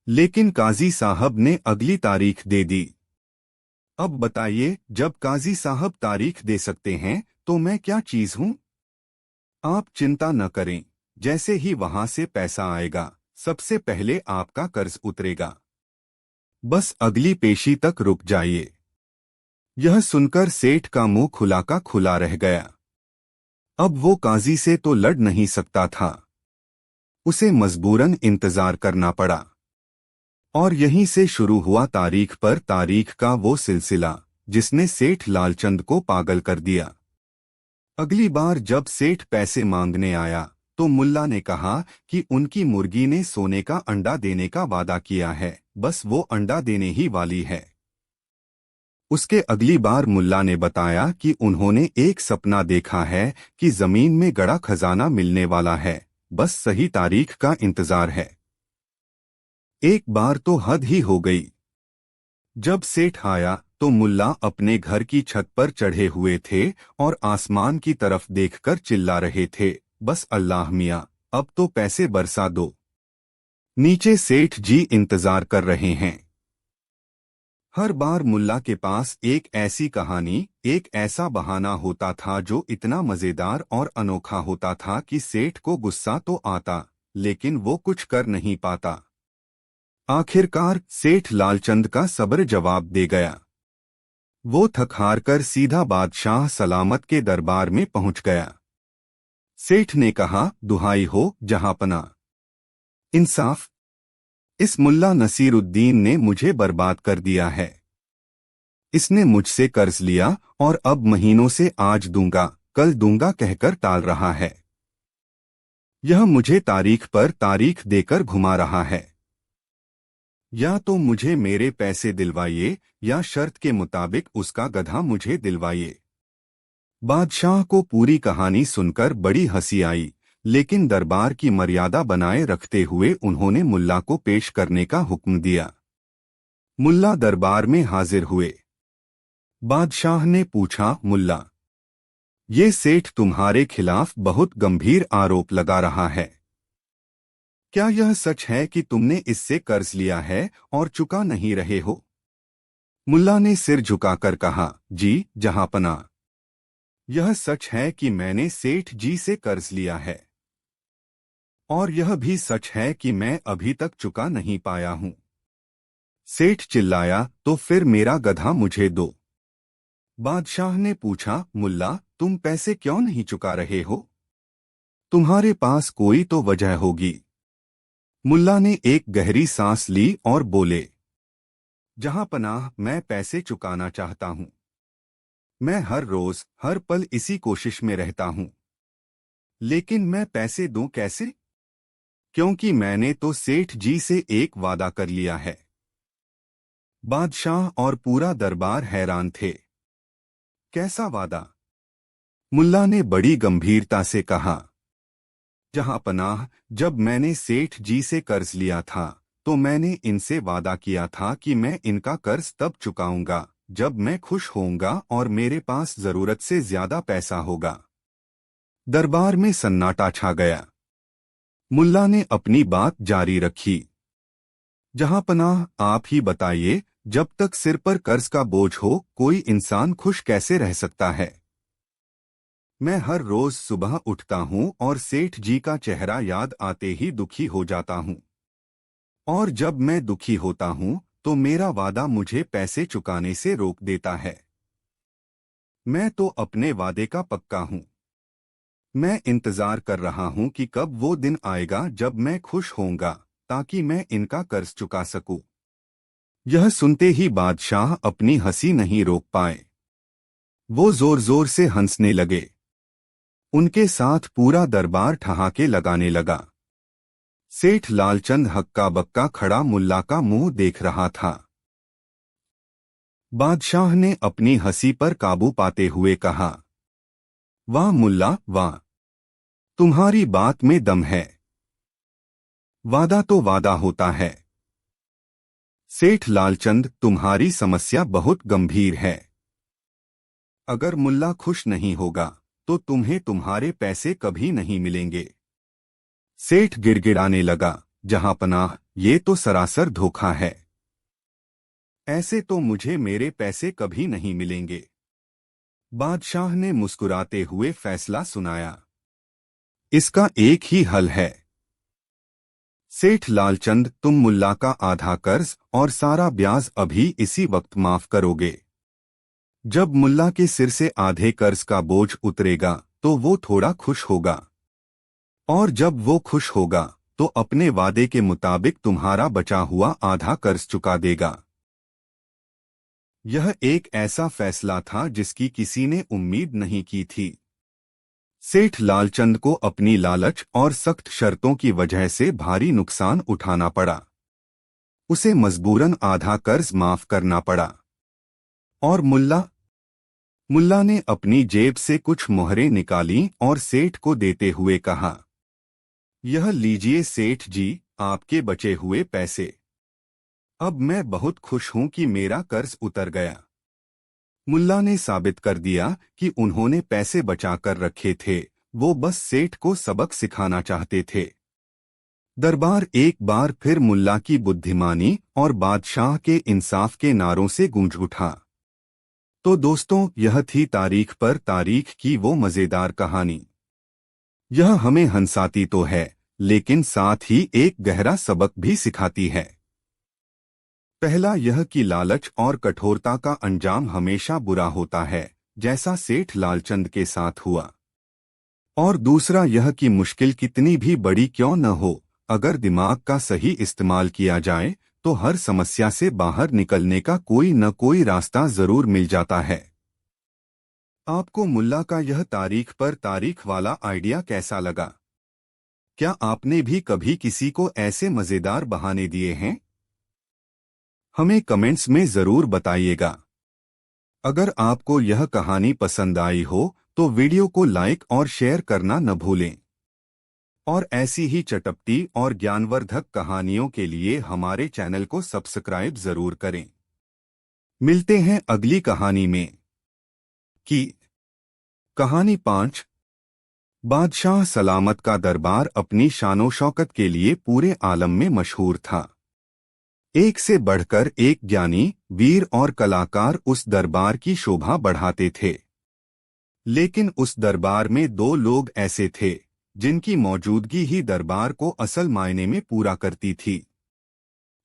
लेकिन काजी साहब ने अगली तारीख दे दी। अब बताइए, जब काजी साहब तारीख दे सकते हैं तो मैं क्या चीज हूं? आप चिंता न करें, जैसे ही वहां से पैसा आएगा सबसे पहले आपका कर्ज उतरेगा। बस अगली पेशी तक रुक जाइए। यह सुनकर सेठ का मुंह खुला का खुला रह गया। अब वो काजी से तो लड़ नहीं सकता था। उसे मजबूरन इंतजार करना पड़ा। और यहीं से शुरू हुआ तारीख पर तारीख का वो सिलसिला जिसने सेठ लालचंद को पागल कर दिया। अगली बार जब सेठ पैसे मांगने आया तो मुल्ला ने कहा कि उनकी मुर्गी ने सोने का अंडा देने का वादा किया है, बस वो अंडा देने ही वाली है। उसके अगली बार मुल्ला ने बताया कि उन्होंने एक सपना देखा है कि जमीन में गड़ा खजाना मिलने वाला है, बस सही तारीख का इंतजार है। एक बार तो हद ही हो गई। जब सेठ आया तो मुल्ला अपने घर की छत पर चढ़े हुए थे और आसमान की तरफ देखकर चिल्ला रहे थे, बस अल्लाह मियां, अब तो पैसे बरसा दो। नीचे सेठ जी इंतजार कर रहे हैं। हर बार मुल्ला के पास एक ऐसी कहानी, एक ऐसा बहाना होता था जो इतना मजेदार और अनोखा होता था कि सेठ को गुस्सा तो आता, लेकिन वो कुछ कर नहीं पाता। आखिरकार सेठ लालचंद का सब्र जवाब दे गया। वो थक हार कर सीधा बादशाह सलामत के दरबार में पहुंच गया। सेठ ने कहा, दुहाई हो जहांपना, इंसाफ। इस मुल्ला नसीरुद्दीन ने मुझे बर्बाद कर दिया है। इसने मुझसे कर्ज लिया और अब महीनों से आज दूंगा कल दूंगा कहकर टाल रहा है। यह मुझे तारीख पर तारीख देकर घुमा रहा है। या तो मुझे मेरे पैसे दिलवाइए या शर्त के मुताबिक उसका गधा मुझे दिलवाइए। बादशाह को पूरी कहानी सुनकर बड़ी हंसी आई, लेकिन दरबार की मर्यादा बनाए रखते हुए उन्होंने मुल्ला को पेश करने का हुक्म दिया। मुल्ला दरबार में हाजिर हुए। बादशाह ने पूछा, मुल्ला, ये सेठ तुम्हारे खिलाफ बहुत गंभीर आरोप लगा रहा है। क्या यह सच है कि तुमने इससे कर्ज लिया है और चुका नहीं रहे हो? मुल्ला ने सिर झुकाकर कहा, जी जहांपना, यह सच है कि मैंने सेठ जी से कर्ज लिया है। और यह भी सच है कि मैं अभी तक चुका नहीं पाया हूं। सेठ चिल्लाया, तो फिर मेरा गधा मुझे दो। बादशाह ने पूछा, मुल्ला, तुम पैसे क्यों नहीं चुका रहे हो? तुम्हारे पास कोई तो वजह होगी। मुल्ला ने एक गहरी सांस ली और बोले, जहांपनाह, मैं पैसे चुकाना चाहता हूं। मैं हर रोज हर पल इसी कोशिश में रहता हूं। लेकिन मैं पैसे दूं कैसे? क्योंकि मैंने तो सेठ जी से एक वादा कर लिया है। बादशाह और पूरा दरबार हैरान थे। कैसा वादा? मुल्ला ने बड़ी गंभीरता से कहा, जहां पनाह, जब मैंने सेठ जी से कर्ज लिया था तो मैंने इनसे वादा किया था कि मैं इनका कर्ज तब चुकाऊंगा जब मैं खुश होऊंगा और मेरे पास जरूरत से ज्यादा पैसा होगा। दरबार में सन्नाटा छा गया। मुल्ला ने अपनी बात जारी रखी। जहां पनाह, आप ही बताइए, जब तक सिर पर कर्ज का बोझ हो कोई इंसान खुश कैसे रह सकता है। मैं हर रोज सुबह उठता हूं और सेठ जी का चेहरा याद आते ही दुखी हो जाता हूं। और जब मैं दुखी होता हूं तो मेरा वादा मुझे पैसे चुकाने से रोक देता है। मैं तो अपने वादे का पक्का हूं। मैं इंतजार कर रहा हूं कि कब वो दिन आएगा जब मैं खुश होऊंगा ताकि मैं इनका कर्ज चुका सकूं। यह सुनते ही बादशाह अपनी हंसी नहीं रोक पाए। वो जोर जोर से हंसने लगे। उनके साथ पूरा दरबार ठहाके लगाने लगा। सेठ लालचंद हक्का बक्का खड़ा मुल्ला का मुंह देख रहा था। बादशाह ने अपनी हंसी पर काबू पाते हुए कहा, वाह मुल्ला वाह, तुम्हारी बात में दम है। वादा तो वादा होता है। सेठ लालचंद, तुम्हारी समस्या बहुत गंभीर है। अगर मुल्ला खुश नहीं होगा तो तुम्हें तुम्हारे पैसे कभी नहीं मिलेंगे। सेठ गिड़गिड़ाने लगा, जहां पनाह, ये तो सरासर धोखा है। ऐसे तो मुझे मेरे पैसे कभी नहीं मिलेंगे। बादशाह ने मुस्कुराते हुए फैसला सुनाया, इसका एक ही हल है। सेठ लालचंद, तुम मुल्ला का आधा कर्ज और सारा ब्याज अभी इसी वक्त माफ करोगे। जब मुल्ला के सिर से आधे कर्ज का बोझ उतरेगा तो वो थोड़ा खुश होगा। और जब वो खुश होगा तो अपने वादे के मुताबिक तुम्हारा बचा हुआ आधा कर्ज चुका देगा। यह एक ऐसा फैसला था जिसकी किसी ने उम्मीद नहीं की थी। सेठ लालचंद को अपनी लालच और सख्त शर्तों की वजह से भारी नुकसान उठाना पड़ा। उसे मजबूरन आधा कर्ज माफ करना पड़ा। और मुल्ला ने अपनी जेब से कुछ मोहरें निकाली और सेठ को देते हुए कहा, यह लीजिए सेठ जी, आपके बचे हुए पैसे। अब मैं बहुत खुश हूं कि मेरा कर्ज उतर गया। मुल्ला ने साबित कर दिया कि उन्होंने पैसे बचाकर रखे थे, वो बस सेठ को सबक सिखाना चाहते थे। दरबार एक बार फिर मुल्ला की बुद्धिमानी और बादशाह के इंसाफ के नारों से गूंज उठा। तो दोस्तों, यह थी तारीख पर तारीख की वो मजेदार कहानी। यह हमें हंसाती तो है लेकिन साथ ही एक गहरा सबक भी सिखाती है। पहला यह कि लालच और कठोरता का अंजाम हमेशा बुरा होता है, जैसा सेठ लालचंद के साथ हुआ। और दूसरा यह कि मुश्किल कितनी भी बड़ी क्यों न हो, अगर दिमाग का सही इस्तेमाल किया जाए तो हर समस्या से बाहर निकलने का कोई न कोई रास्ता जरूर मिल जाता है। आपको मुल्ला का यह तारीख पर तारीख वाला आइडिया कैसा लगा? क्या आपने भी कभी किसी को ऐसे मजेदार बहाने दिए हैं? हमें कमेंट्स में जरूर बताइएगा। अगर आपको यह कहानी पसंद आई हो तो वीडियो को लाइक और शेयर करना न भूलें। और ऐसी ही चटपटी और ज्ञानवर्धक कहानियों के लिए हमारे चैनल को सब्सक्राइब जरूर करें। मिलते हैं अगली कहानी में। कहानी 5। बादशाह सलामत का दरबार अपनी शानो शौकत के लिए पूरे आलम में मशहूर था। एक से बढ़कर एक ज्ञानी, वीर और कलाकार उस दरबार की शोभा बढ़ाते थे। लेकिन उस दरबार में दो लोग ऐसे थे जिनकी मौजूदगी ही दरबार को असल मायने में पूरा करती थी।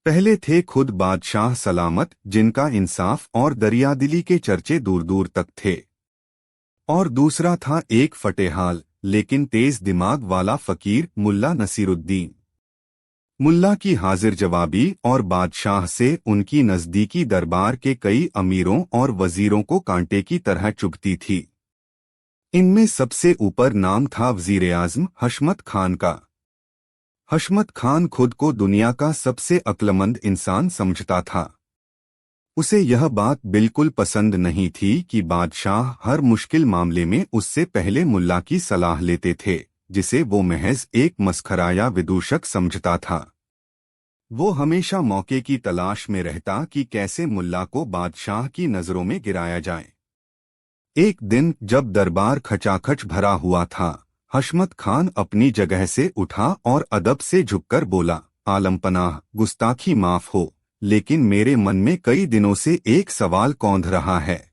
पहले थे खुद बादशाह सलामत, जिनका इंसाफ और दरियादिली के चर्चे दूर दूर तक थे। और दूसरा था एक फटेहाल लेकिन तेज दिमाग वाला फकीर मुल्ला नसीरुद्दीन। मुल्ला की हाजिर जवाबी और बादशाह से उनकी नजदीकी दरबार के कई अमीरों और वजीरों को कांटे की तरह चुभती थी। इनमें सबसे ऊपर नाम था वजीर-ए-आज़म हशमत खान का। हशमत खान खुद को दुनिया का सबसे अक्लमंद इंसान समझता था। उसे यह बात बिल्कुल पसंद नहीं थी कि बादशाह हर मुश्किल मामले में उससे पहले मुल्ला की सलाह लेते थे, जिसे वो महज एक मस्खरा या विदूषक समझता था। वो हमेशा मौके की तलाश में रहता कि कैसे मुल्ला को बादशाह की नजरों में गिराया जाए। एक दिन जब दरबार खचाखच भरा हुआ था, हशमत खान अपनी जगह से उठा और अदब से झुककर बोला, आलमपनाह, गुस्ताखी माफ हो, लेकिन मेरे मन में कई दिनों से एक सवाल कौंध रहा है।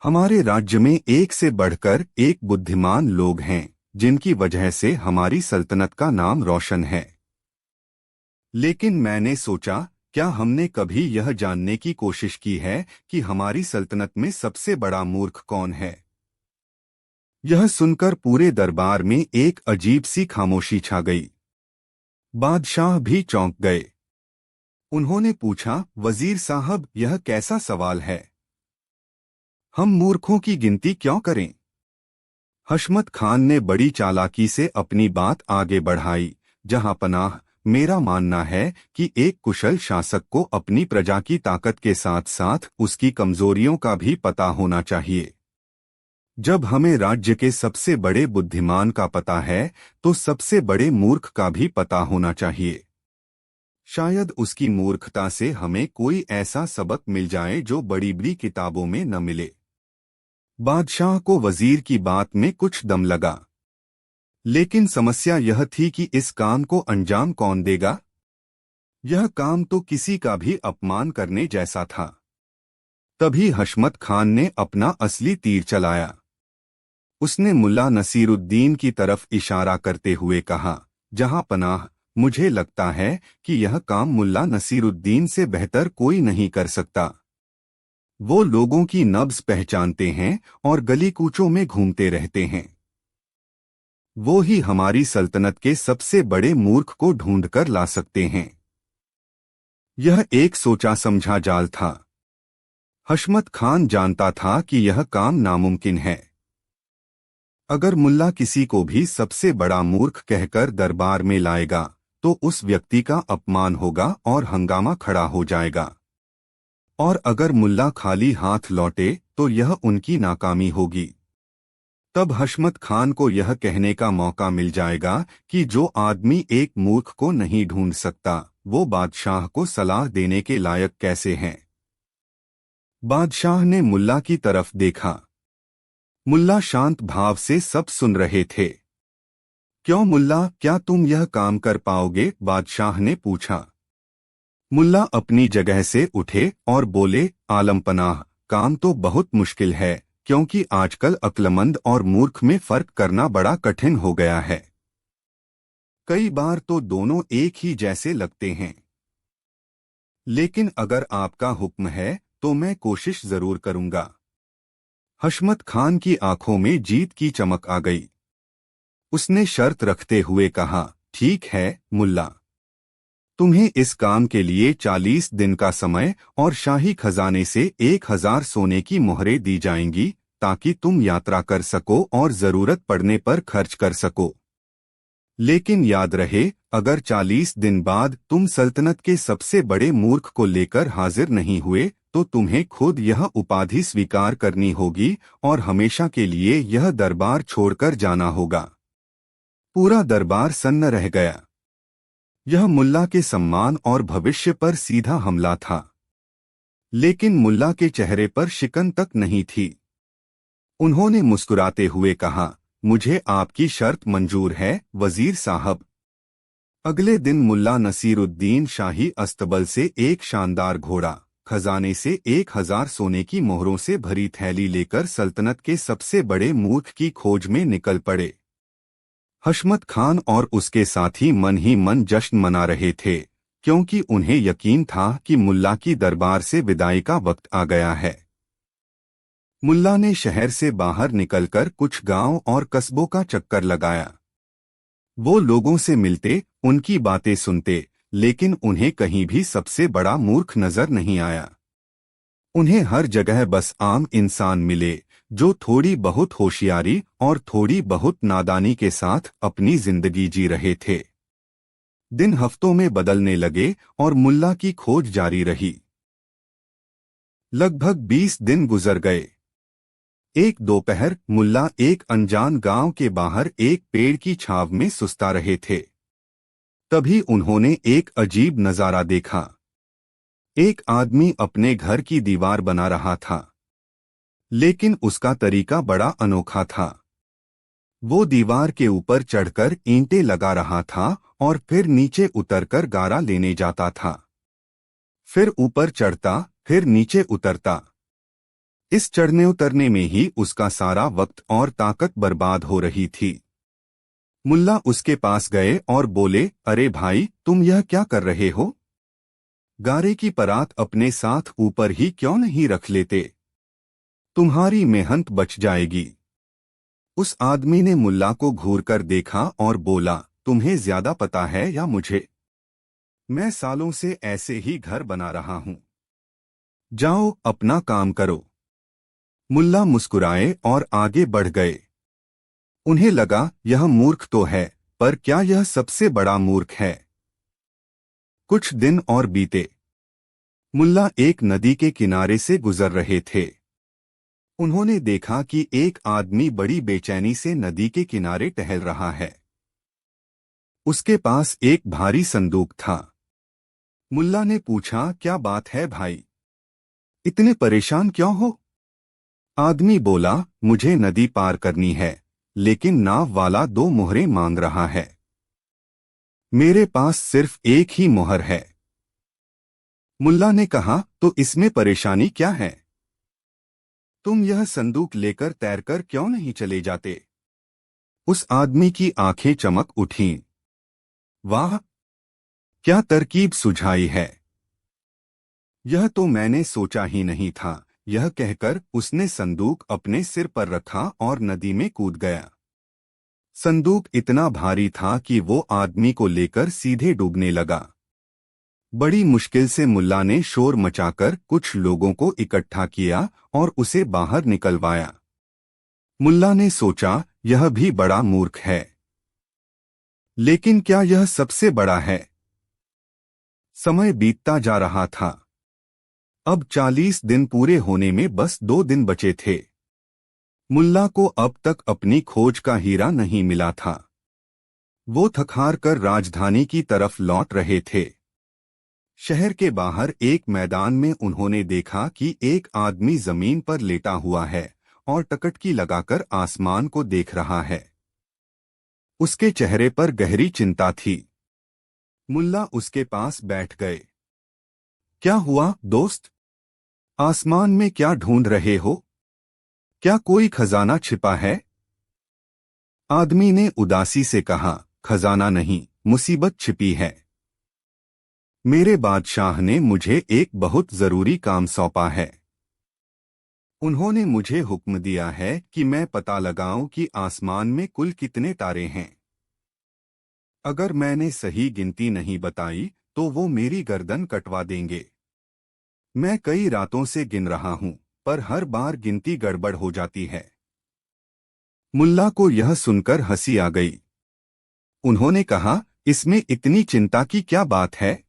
हमारे राज्य में एक से बढ़कर एक बुद्धिमान लोग हैं, जिनकी वजह से हमारी सल्तनत का नाम रोशन है। लेकिन मैंने सोचा, क्या हमने कभी यह जानने की कोशिश की है कि हमारी सल्तनत में सबसे बड़ा मूर्ख कौन है? यह सुनकर पूरे दरबार में एक अजीब सी खामोशी छा गई। बादशाह भी चौंक गए। उन्होंने पूछा, वजीर साहब, यह कैसा सवाल है? हम मूर्खों की गिनती क्यों करें? हशमत खान ने बड़ी चालाकी से अपनी बात आगे बढ़ाई, जहां पनाह, मेरा मानना है कि एक कुशल शासक को अपनी प्रजा की ताकत के साथ साथ उसकी कमजोरियों का भी पता होना चाहिए। जब हमें राज्य के सबसे बड़े बुद्धिमान का पता है, तो सबसे बड़े मूर्ख का भी पता होना चाहिए। शायद उसकी मूर्खता से हमें कोई ऐसा सबक मिल जाए जो बड़ी बड़ी किताबों में न मिले। बादशाह को वजीर की बात में कुछ दम लगा, लेकिन समस्या यह थी कि इस काम को अंजाम कौन देगा? यह काम तो किसी का भी अपमान करने जैसा था। तभी हशमत खान ने अपना असली तीर चलाया। उसने मुल्ला नसीरुद्दीन की तरफ इशारा करते हुए कहा, जहां पनाह, मुझे लगता है कि यह काम मुल्ला नसीरुद्दीन से बेहतर कोई नहीं कर सकता। वो लोगों की नब्ज पहचानते हैं और गली कूचों में घूमते रहते हैं। वो ही हमारी सल्तनत के सबसे बड़े मूर्ख को ढूंढकर ला सकते हैं। यह एक सोचा समझा जाल था। हशमत खान जानता था कि यह काम नामुमकिन है। अगर मुल्ला किसी को भी सबसे बड़ा मूर्ख कहकर दरबार में लाएगा, तो उस व्यक्ति का अपमान होगा और हंगामा खड़ा हो जाएगा। और अगर मुल्ला खाली हाथ लौटे, तो यह उनकी नाकामी होगी। तब हशमत खान को यह कहने का मौका मिल जाएगा कि जो आदमी एक मूर्ख को नहीं ढूंढ सकता, वो बादशाह को सलाह देने के लायक कैसे हैं? बादशाह ने मुल्ला की तरफ देखा। मुल्ला शांत भाव से सब सुन रहे थे। क्यों मुल्ला, क्या तुम यह काम कर पाओगे? बादशाह ने पूछा। मुल्ला अपनी जगह से उठे और बोले, आलमपनाह, काम तो बहुत मुश्किल है, क्योंकि आजकल अक्लमंद और मूर्ख में फर्क करना बड़ा कठिन हो गया है। कई बार तो दोनों एक ही जैसे लगते हैं। लेकिन अगर आपका हुक्म है, तो मैं कोशिश जरूर करूंगा। हशमत खान की आंखों में जीत की चमक आ गई। उसने शर्त रखते हुए कहा, ठीक है मुल्ला, तुम्हें इस काम के लिए 40 दिन का समय और शाही खजाने से 1000 सोने की मोहरें दी जाएंगी, ताकि तुम यात्रा कर सको और जरूरत पड़ने पर खर्च कर सको। लेकिन याद रहे, अगर 40 दिन बाद तुम सल्तनत के सबसे बड़े मूर्ख को लेकर हाजिर नहीं हुए, तो तुम्हें खुद यह उपाधि स्वीकार करनी होगी और हमेशा के लिए यह दरबार छोड़कर जाना होगा। पूरा दरबार सन्न रह गया। यह मुल्ला के सम्मान और भविष्य पर सीधा हमला था। लेकिन मुल्ला के चेहरे पर शिकन तक नहीं थी। उन्होंने मुस्कुराते हुए कहा, मुझे आपकी शर्त मंजूर है वजीर साहब। अगले दिन मुल्ला नसीरुद्दीन शाही अस्तबल से एक शानदार घोड़ा, खजाने से 1000 सोने की मोहरों से भरी थैली लेकर सल्तनत के सबसे बड़े मूर्ख की खोज में निकल पड़े। हशमत खान और उसके साथी मन ही मन जश्न मना रहे थे, क्योंकि उन्हें यकीन था कि मुल्ला की दरबार से विदाई का वक्त आ गया है। मुल्ला ने शहर से बाहर निकलकर कुछ गांव और कस्बों का चक्कर लगाया। वो लोगों से मिलते, उनकी बातें सुनते, लेकिन उन्हें कहीं भी सबसे बड़ा मूर्ख नजर नहीं आया। उन्हें हर जगह बस आम इंसान मिले, जो थोड़ी बहुत होशियारी और थोड़ी बहुत नादानी के साथ अपनी जिंदगी जी रहे थे। दिन हफ्तों में बदलने लगे और मुल्ला की खोज जारी रही। लगभग 20 दिन गुजर गए। एक दोपहर मुल्ला एक अनजान गांव के बाहर एक पेड़ की छांव में सुस्ता रहे थे। तभी उन्होंने एक अजीब नजारा देखा। एक आदमी अपने घर की दीवार बना रहा था, लेकिन उसका तरीका बड़ा अनोखा था। वो दीवार के ऊपर चढ़कर ईंटें लगा रहा था और फिर नीचे उतरकर गारा लेने जाता था। फिर ऊपर चढ़ता, फिर नीचे उतरता। इस चढ़ने उतरने में ही उसका सारा वक्त और ताकत बर्बाद हो रही थी। मुल्ला उसके पास गए और बोले, अरे भाई, तुम यह क्या कर रहे हो? गारे की परात अपने साथ ऊपर ही क्यों नहीं रख लेते? तुम्हारी मेहनत बच जाएगी। उस आदमी ने मुल्ला को घूरकर देखा और बोला, तुम्हें ज्यादा पता है या मुझे? मैं सालों से ऐसे ही घर बना रहा हूं। जाओ अपना काम करो। मुल्ला मुस्कुराए और आगे बढ़ गए। उन्हें लगा यह मूर्ख तो है, पर क्या यह सबसे बड़ा मूर्ख है? कुछ दिन और बीते। मुल्ला एक नदी के किनारे से गुजर रहे थे। उन्होंने देखा कि एक आदमी बड़ी बेचैनी से नदी के किनारे टहल रहा है। उसके पास एक भारी संदूक था। मुल्ला ने पूछा, क्या बात है भाई? इतने परेशान क्यों हो? आदमी बोला, मुझे नदी पार करनी है, लेकिन नाव वाला 2 मोहरें मांग रहा है। मेरे पास सिर्फ एक ही मोहर है। मुल्ला ने कहा, तो इसमें परेशानी क्या है? तुम यह संदूक लेकर तैरकर क्यों नहीं चले जाते? उस आदमी की आंखें चमक उठीं। वाह, क्या तरकीब सुझाई है! यह तो मैंने सोचा ही नहीं था। यह कहकर उसने संदूक अपने सिर पर रखा और नदी में कूद गया। संदूक इतना भारी था कि वो आदमी को लेकर सीधे डूबने लगा। बड़ी मुश्किल से मुल्ला ने शोर मचाकर कुछ लोगों को इकट्ठा किया और उसे बाहर निकलवाया। मुल्ला ने सोचा, यह भी बड़ा मूर्ख है। लेकिन क्या यह सबसे बड़ा है? समय बीतता जा रहा था। अब 40 दिन पूरे होने में बस 2 दिन बचे थे। मुल्ला को अब तक अपनी खोज का हीरा नहीं मिला था। वो थक-हार कर राजधानी की तरफ लौट रहे थे। शहर के बाहर एक मैदान में उन्होंने देखा कि एक आदमी जमीन पर लेटा हुआ है और टकटकी लगाकर आसमान को देख रहा है। उसके चेहरे पर गहरी चिंता थी। मुल्ला उसके पास बैठ गए। क्या हुआ दोस्त? आसमान में क्या ढूंढ रहे हो? क्या कोई खजाना छिपा है? आदमी ने उदासी से कहा, खजाना नहीं, मुसीबत छिपी है। मेरे बादशाह ने मुझे एक बहुत जरूरी काम सौंपा है। उन्होंने मुझे हुक्म दिया है कि मैं पता लगाऊं कि आसमान में कुल कितने तारे हैं। अगर मैंने सही गिनती नहीं बताई तो वो मेरी गर्दन कटवा देंगे। मैं कई रातों से गिन रहा हूं, पर हर बार गिनती गड़बड़ हो जाती है। मुल्ला को यह सुनकर हंसी आ गई। उन्होंने कहा, इसमें इतनी चिंता की क्या बात है?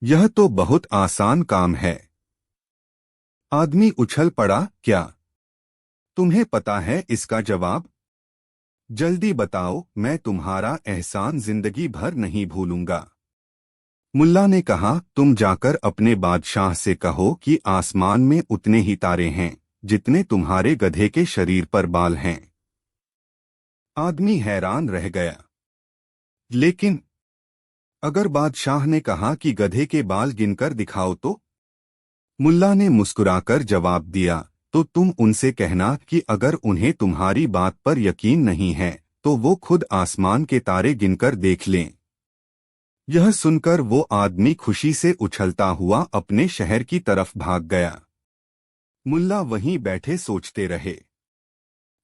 यह तो बहुत आसान काम है। आदमी उछल पड़ा, क्या तुम्हें पता है इसका जवाब? जल्दी बताओ, मैं तुम्हारा एहसान जिंदगी भर नहीं भूलूंगा। मुल्ला ने कहा, तुम जाकर अपने बादशाह से कहो कि आसमान में उतने ही तारे हैं जितने तुम्हारे गधे के शरीर पर बाल हैं। आदमी हैरान रह गया। लेकिन अगर बादशाह ने कहा कि गधे के बाल गिनकर दिखाओ तो? मुल्ला ने मुस्कुराकर जवाब दिया, तो तुम उनसे कहना कि अगर उन्हें तुम्हारी बात पर यकीन नहीं है तो वो खुद आसमान के तारे गिनकर देख लें। यह सुनकर वो आदमी खुशी से उछलता हुआ अपने शहर की तरफ भाग गया। मुल्ला वहीं बैठे सोचते रहे।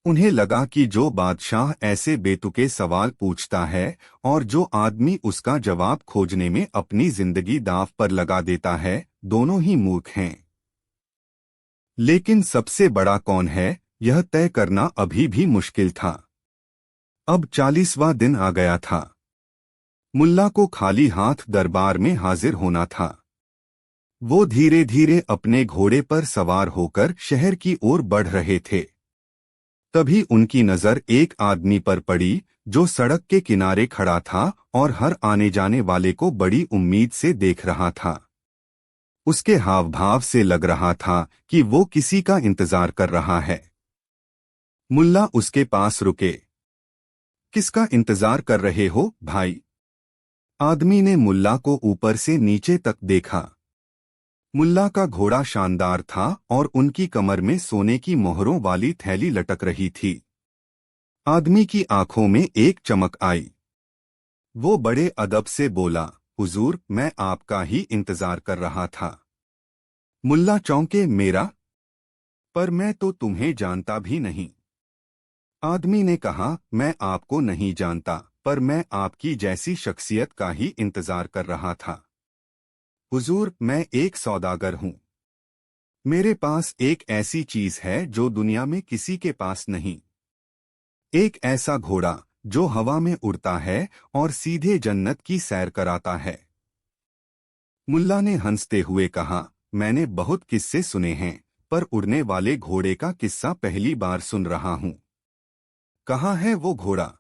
उन्हें लगा कि जो बादशाह ऐसे बेतुके सवाल पूछता है और जो आदमी उसका जवाब खोजने में अपनी जिंदगी दांव पर लगा देता है, दोनों ही मूर्ख हैं। लेकिन सबसे बड़ा कौन है, यह तय करना अभी भी मुश्किल था। अब 40वां दिन आ गया था। मुल्ला को खाली हाथ दरबार में हाजिर होना था। वो धीरे धीरे अपने घोड़े पर सवार होकर शहर की ओर बढ़ रहे थे। तभी उनकी नजर एक आदमी पर पड़ी जो सड़क के किनारे खड़ा था और हर आने जाने वाले को बड़ी उम्मीद से देख रहा था। उसके हाव भाव से लग रहा था कि वो किसी का इंतजार कर रहा है। मुल्ला उसके पास रुके। किसका इंतजार कर रहे हो भाई? आदमी ने मुल्ला को ऊपर से नीचे तक देखा। मुल्ला का घोड़ा शानदार था और उनकी कमर में सोने की मोहरों वाली थैली लटक रही थी। आदमी की आंखों में एक चमक आई। वो बड़े अदब से बोला, हुजूर, मैं आपका ही इंतजार कर रहा था। मुल्ला चौंके, मेरा? पर मैं तो तुम्हें जानता भी नहीं। आदमी ने कहा, मैं आपको नहीं जानता, पर मैं आपकी जैसी शख्सियत का ही इंतजार कर रहा था। हुजूर, मैं एक सौदागर हूँ। मेरे पास एक ऐसी चीज है जो दुनिया में किसी के पास नहीं। एक ऐसा घोड़ा जो हवा में उड़ता है और सीधे जन्नत की सैर कराता है। मुल्ला ने हंसते हुए कहा, मैंने बहुत किस्से सुने हैं, पर उड़ने वाले घोड़े का किस्सा पहली बार सुन रहा हूँ। कहाँ है वो घोड़ा?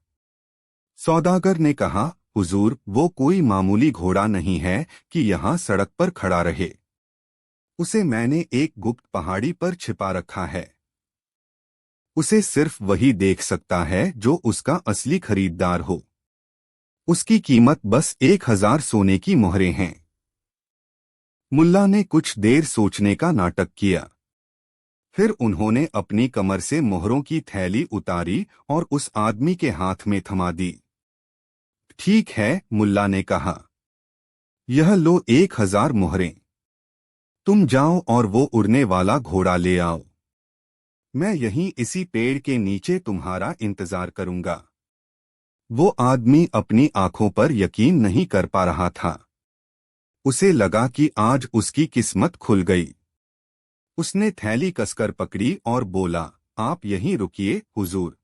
सौदागर ने कहा, हुजूर, वो कोई मामूली घोड़ा नहीं है कि यहाँ सड़क पर खड़ा रहे। उसे मैंने एक गुप्त पहाड़ी पर छिपा रखा है। उसे सिर्फ वही देख सकता है जो उसका असली खरीदार हो। उसकी कीमत बस 1000 सोने की मोहरें हैं। मुल्ला ने कुछ देर सोचने का नाटक किया। फिर उन्होंने अपनी कमर से मोहरों की थैली उतारी और उस आदमी के हाथ में थमा दी। ठीक है, मुल्ला ने कहा, यह लो 1000 मोहरें। तुम जाओ और वो उड़ने वाला घोड़ा ले आओ। मैं यहीं इसी पेड़ के नीचे तुम्हारा इंतजार करूंगा। वो आदमी अपनी आंखों पर यकीन नहीं कर पा रहा था। उसे लगा कि आज उसकी किस्मत खुल गई। उसने थैली कसकर पकड़ी और बोला, आप यहीं रुकिए हुजूर।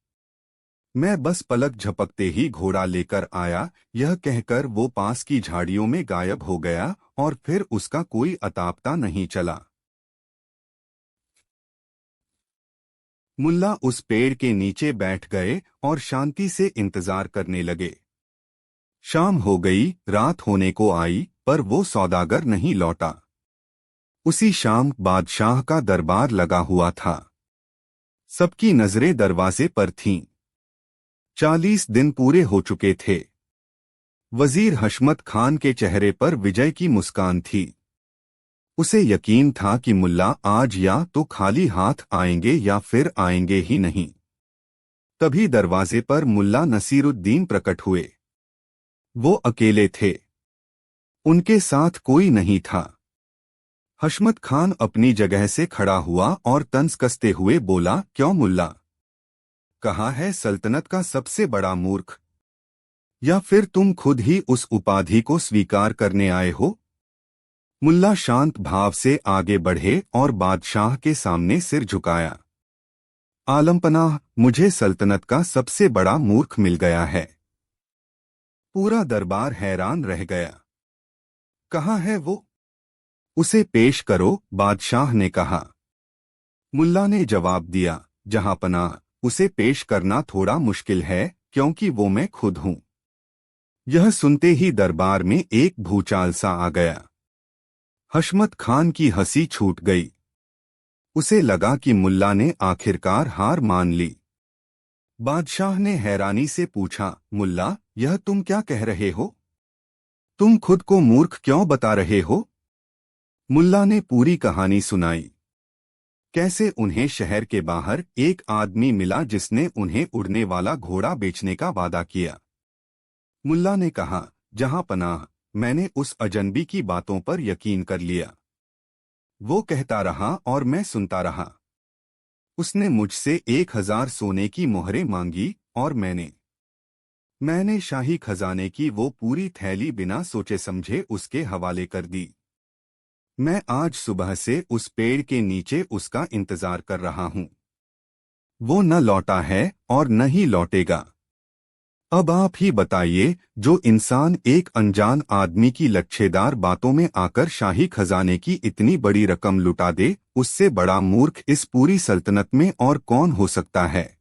मैं बस पलक झपकते ही घोड़ा लेकर आया। यह कहकर वो पास की झाड़ियों में गायब हो गया और फिर उसका कोई अतापता नहीं चला। मुल्ला उस पेड़ के नीचे बैठ गए और शांति से इंतजार करने लगे। शाम हो गई, रात होने को आई, पर वो सौदागर नहीं लौटा। उसी शाम बादशाह का दरबार लगा हुआ था। सबकी नजरें दरवाजे पर थीं। 40 दिन पूरे हो चुके थे। वजीर हशमत खान के चेहरे पर विजय की मुस्कान थी। उसे यकीन था कि मुल्ला आज या तो खाली हाथ आएंगे या फिर आएंगे ही नहीं। तभी दरवाजे पर मुल्ला नसीरुद्दीन प्रकट हुए। वो अकेले थे। उनके साथ कोई नहीं था। हशमत खान अपनी जगह से खड़ा हुआ और तंज कसते हुए बोला, क्यों मुल्ला? कहा है सल्तनत का सबसे बड़ा मूर्ख? या फिर तुम खुद ही उस उपाधि को स्वीकार करने आए हो? मुल्ला शांत भाव से आगे बढ़े और बादशाह के सामने सिर झुकाया। आलमपनाह, मुझे सल्तनत का सबसे बड़ा मूर्ख मिल गया है। पूरा दरबार हैरान रह गया। कहाँ है वो? उसे पेश करो, बादशाह ने कहा। मुल्ला ने जवाब दिया, जहांपनाह, उसे पेश करना थोड़ा मुश्किल है क्योंकि वो मैं खुद हूं। यह सुनते ही दरबार में एक भूचाल सा आ गया। हशमत खान की हंसी छूट गई। उसे लगा कि मुल्ला ने आखिरकार हार मान ली। बादशाह ने हैरानी से पूछा, मुल्ला, यह तुम क्या कह रहे हो? तुम खुद को मूर्ख क्यों बता रहे हो? मुल्ला ने पूरी कहानी सुनाई। कैसे उन्हें शहर के बाहर एक आदमी मिला जिसने उन्हें उड़ने वाला घोड़ा बेचने का वादा किया। मुल्ला ने कहा, जहां पनाह, मैंने उस अजनबी की बातों पर यकीन कर लिया। वो कहता रहा और मैं सुनता रहा। उसने मुझसे 1000 सोने की मोहरें मांगी और मैंने शाही खजाने की वो पूरी थैली बिना सोचे समझे उसके हवाले कर दी। मैं आज सुबह से उस पेड़ के नीचे उसका इंतजार कर रहा हूं। वो न लौटा है और न ही लौटेगा। अब आप ही बताइए, जो इंसान एक अनजान आदमी की लच्छेदार बातों में आकर शाही खजाने की इतनी बड़ी रकम लुटा दे, उससे बड़ा मूर्ख इस पूरी सल्तनत में और कौन हो सकता है।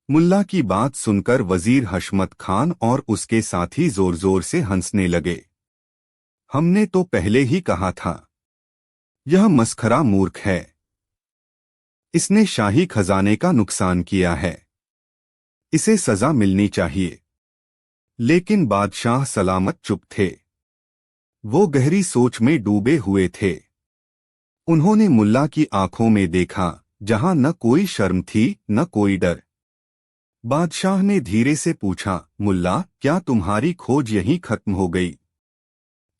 मुल्ला की बात सुनकर वजीर हशमत खान और उसके साथी जोर जोर से हंसने लगे। हमने तो पहले ही कहा था, यह मस्खरा मूर्ख है। इसने शाही खजाने का नुकसान किया है। इसे सजा मिलनी चाहिए। लेकिन बादशाह सलामत चुप थे। वो गहरी सोच में डूबे हुए थे। उन्होंने मुल्ला की आंखों में देखा, जहां न कोई शर्म थी न कोई डर। बादशाह ने धीरे से पूछा, मुल्ला, क्या तुम्हारी खोज यहीं खत्म हो गई?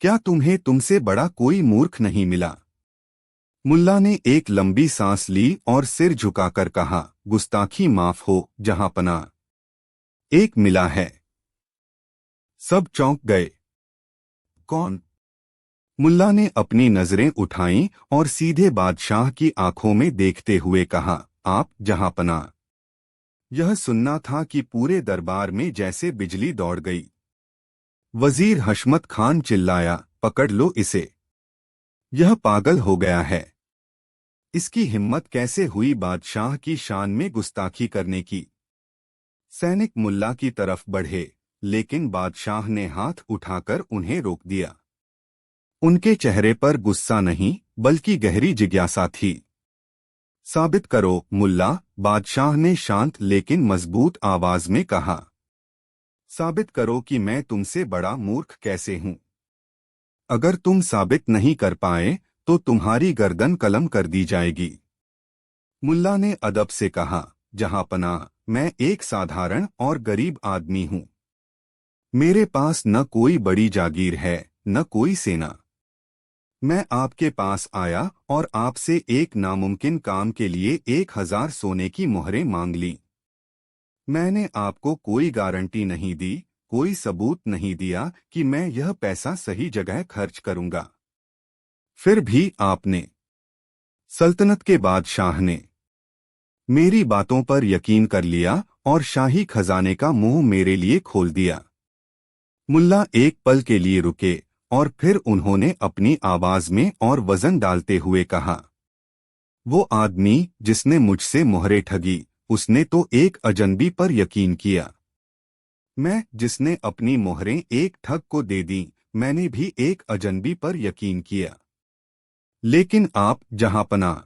क्या तुम्हें तुमसे बड़ा कोई मूर्ख नहीं मिला? मुल्ला ने एक लंबी सांस ली और सिर झुकाकर कहा, गुस्ताखी माफ हो जहांपनाह। एक मिला है। सब चौंक गए। कौन? मुल्ला ने अपनी नजरें उठाईं और सीधे बादशाह की आंखों में देखते हुए कहा, आप जहांपनाह। यह सुनना था कि पूरे दरबार में जैसे बिजली दौड़ गई। वजीर हशमत खान चिल्लाया, पकड़ लो इसे। यह पागल हो गया है। इसकी हिम्मत कैसे हुई बादशाह की शान में गुस्ताखी करने की। सैनिक मुल्ला की तरफ बढ़े, लेकिन बादशाह ने हाथ उठाकर उन्हें रोक दिया। उनके चेहरे पर गुस्सा नहीं, बल्कि गहरी जिज्ञासा थी। साबित करो मुल्ला, बादशाह ने शांत लेकिन मजबूत आवाज में कहा। साबित करो कि मैं तुमसे बड़ा मूर्ख कैसे हूं। अगर तुम साबित नहीं कर पाए तो तुम्हारी गर्दन कलम कर दी जाएगी। मुल्ला ने अदब से कहा, जहांपनाह, मैं एक साधारण और गरीब आदमी हूं। मेरे पास न कोई बड़ी जागीर है, न कोई सेना। मैं आपके पास आया और आपसे एक नामुमकिन काम के लिए 1000 सोने की मोहरें मांग ली। मैंने आपको कोई गारंटी नहीं दी, कोई सबूत नहीं दिया कि मैं यह पैसा सही जगह खर्च करूंगा। फिर भी आपने, सल्तनत के बादशाह ने, मेरी बातों पर यकीन कर लिया और शाही खजाने का मुंह मेरे लिए खोल दिया। मुल्ला एक पल के लिए रुके और फिर उन्होंने अपनी आवाज में और वजन डालते हुए कहा, वो आदमी जिसने मुझसे मोहरें ठगी, उसने तो एक अजनबी पर यकीन किया। मैं, जिसने अपनी मोहरें एक ठग को दे दी, मैंने भी एक अजनबी पर यकीन किया। लेकिन आप जहांपनाह,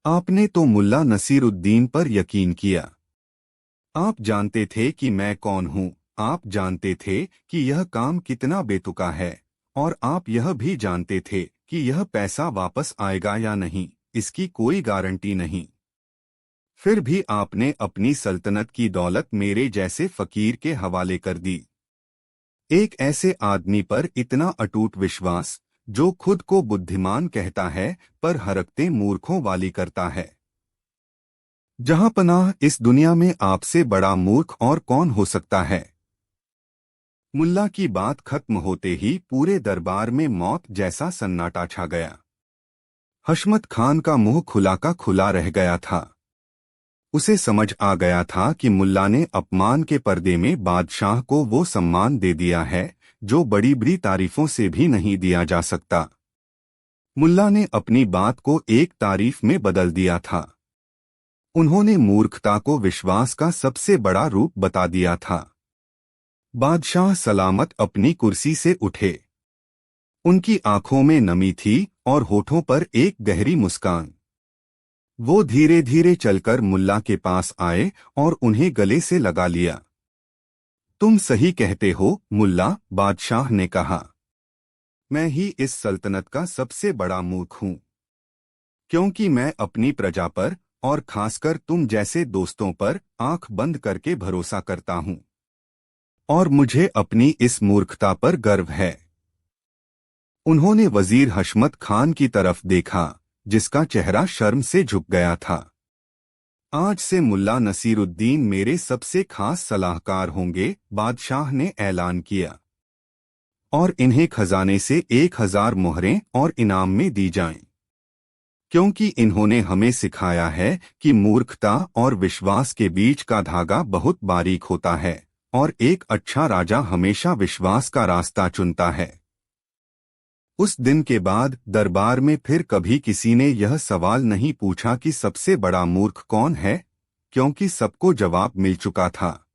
आपने तो मुल्ला नसीरुद्दीन पर यकीन किया। आप जानते थे कि मैं कौन हूं, आप जानते थे कि यह काम कितना बेतुका है, और आप यह भी जानते थे कि यह पैसा वापस आएगा या नहीं, इसकी कोई गारंटी नहीं। फिर भी आपने अपनी सल्तनत की दौलत मेरे जैसे फकीर के हवाले कर दी। एक ऐसे आदमी पर इतना अटूट विश्वास, जो खुद को बुद्धिमान कहता है पर हरकतें मूर्खों वाली करता है। जहांपनाह, इस दुनिया में आपसे बड़ा मूर्ख और कौन हो सकता है। मुल्ला की बात खत्म होते ही पूरे दरबार में मौत जैसा सन्नाटा छा गया। हशमत खान का मुंह खुला का खुला रह गया था। उसे समझ आ गया था कि मुल्ला ने अपमान के पर्दे में बादशाह को वो सम्मान दे दिया है जो बड़ी बड़ी तारीफों से भी नहीं दिया जा सकता। मुल्ला ने अपनी बात को एक तारीफ में बदल दिया था। उन्होंने मूर्खता को विश्वास का सबसे बड़ा रूप बता दिया था। बादशाह सलामत अपनी कुर्सी से उठे। उनकी आंखों में नमी थी और होठों पर एक गहरी मुस्कान। वो धीरे धीरे चलकर मुल्ला के पास आए और उन्हें गले से लगा लिया। तुम सही कहते हो मुल्ला, बादशाह ने कहा। मैं ही इस सल्तनत का सबसे बड़ा मूर्ख हूं, क्योंकि मैं अपनी प्रजा पर और खासकर तुम जैसे दोस्तों पर आंख बंद करके भरोसा करता हूं, और मुझे अपनी इस मूर्खता पर गर्व है। उन्होंने वजीर हशमत खान की तरफ देखा, जिसका चेहरा शर्म से झुक गया था। आज से मुल्ला नसीरुद्दीन मेरे सबसे खास सलाहकार होंगे, बादशाह ने ऐलान किया, और इन्हें खजाने से 1000 मोहरें और इनाम में दी जाएं। क्योंकि इन्होंने हमें सिखाया है कि मूर्खता और विश्वास के बीच का धागा बहुत बारीक होता है और एक अच्छा राजा हमेशा विश्वास का रास्ता चुनता है। उस दिन के बाद दरबार में फिर कभी किसी ने यह सवाल नहीं पूछा कि सबसे बड़ा मूर्ख कौन है, क्योंकि सबको जवाब मिल चुका था।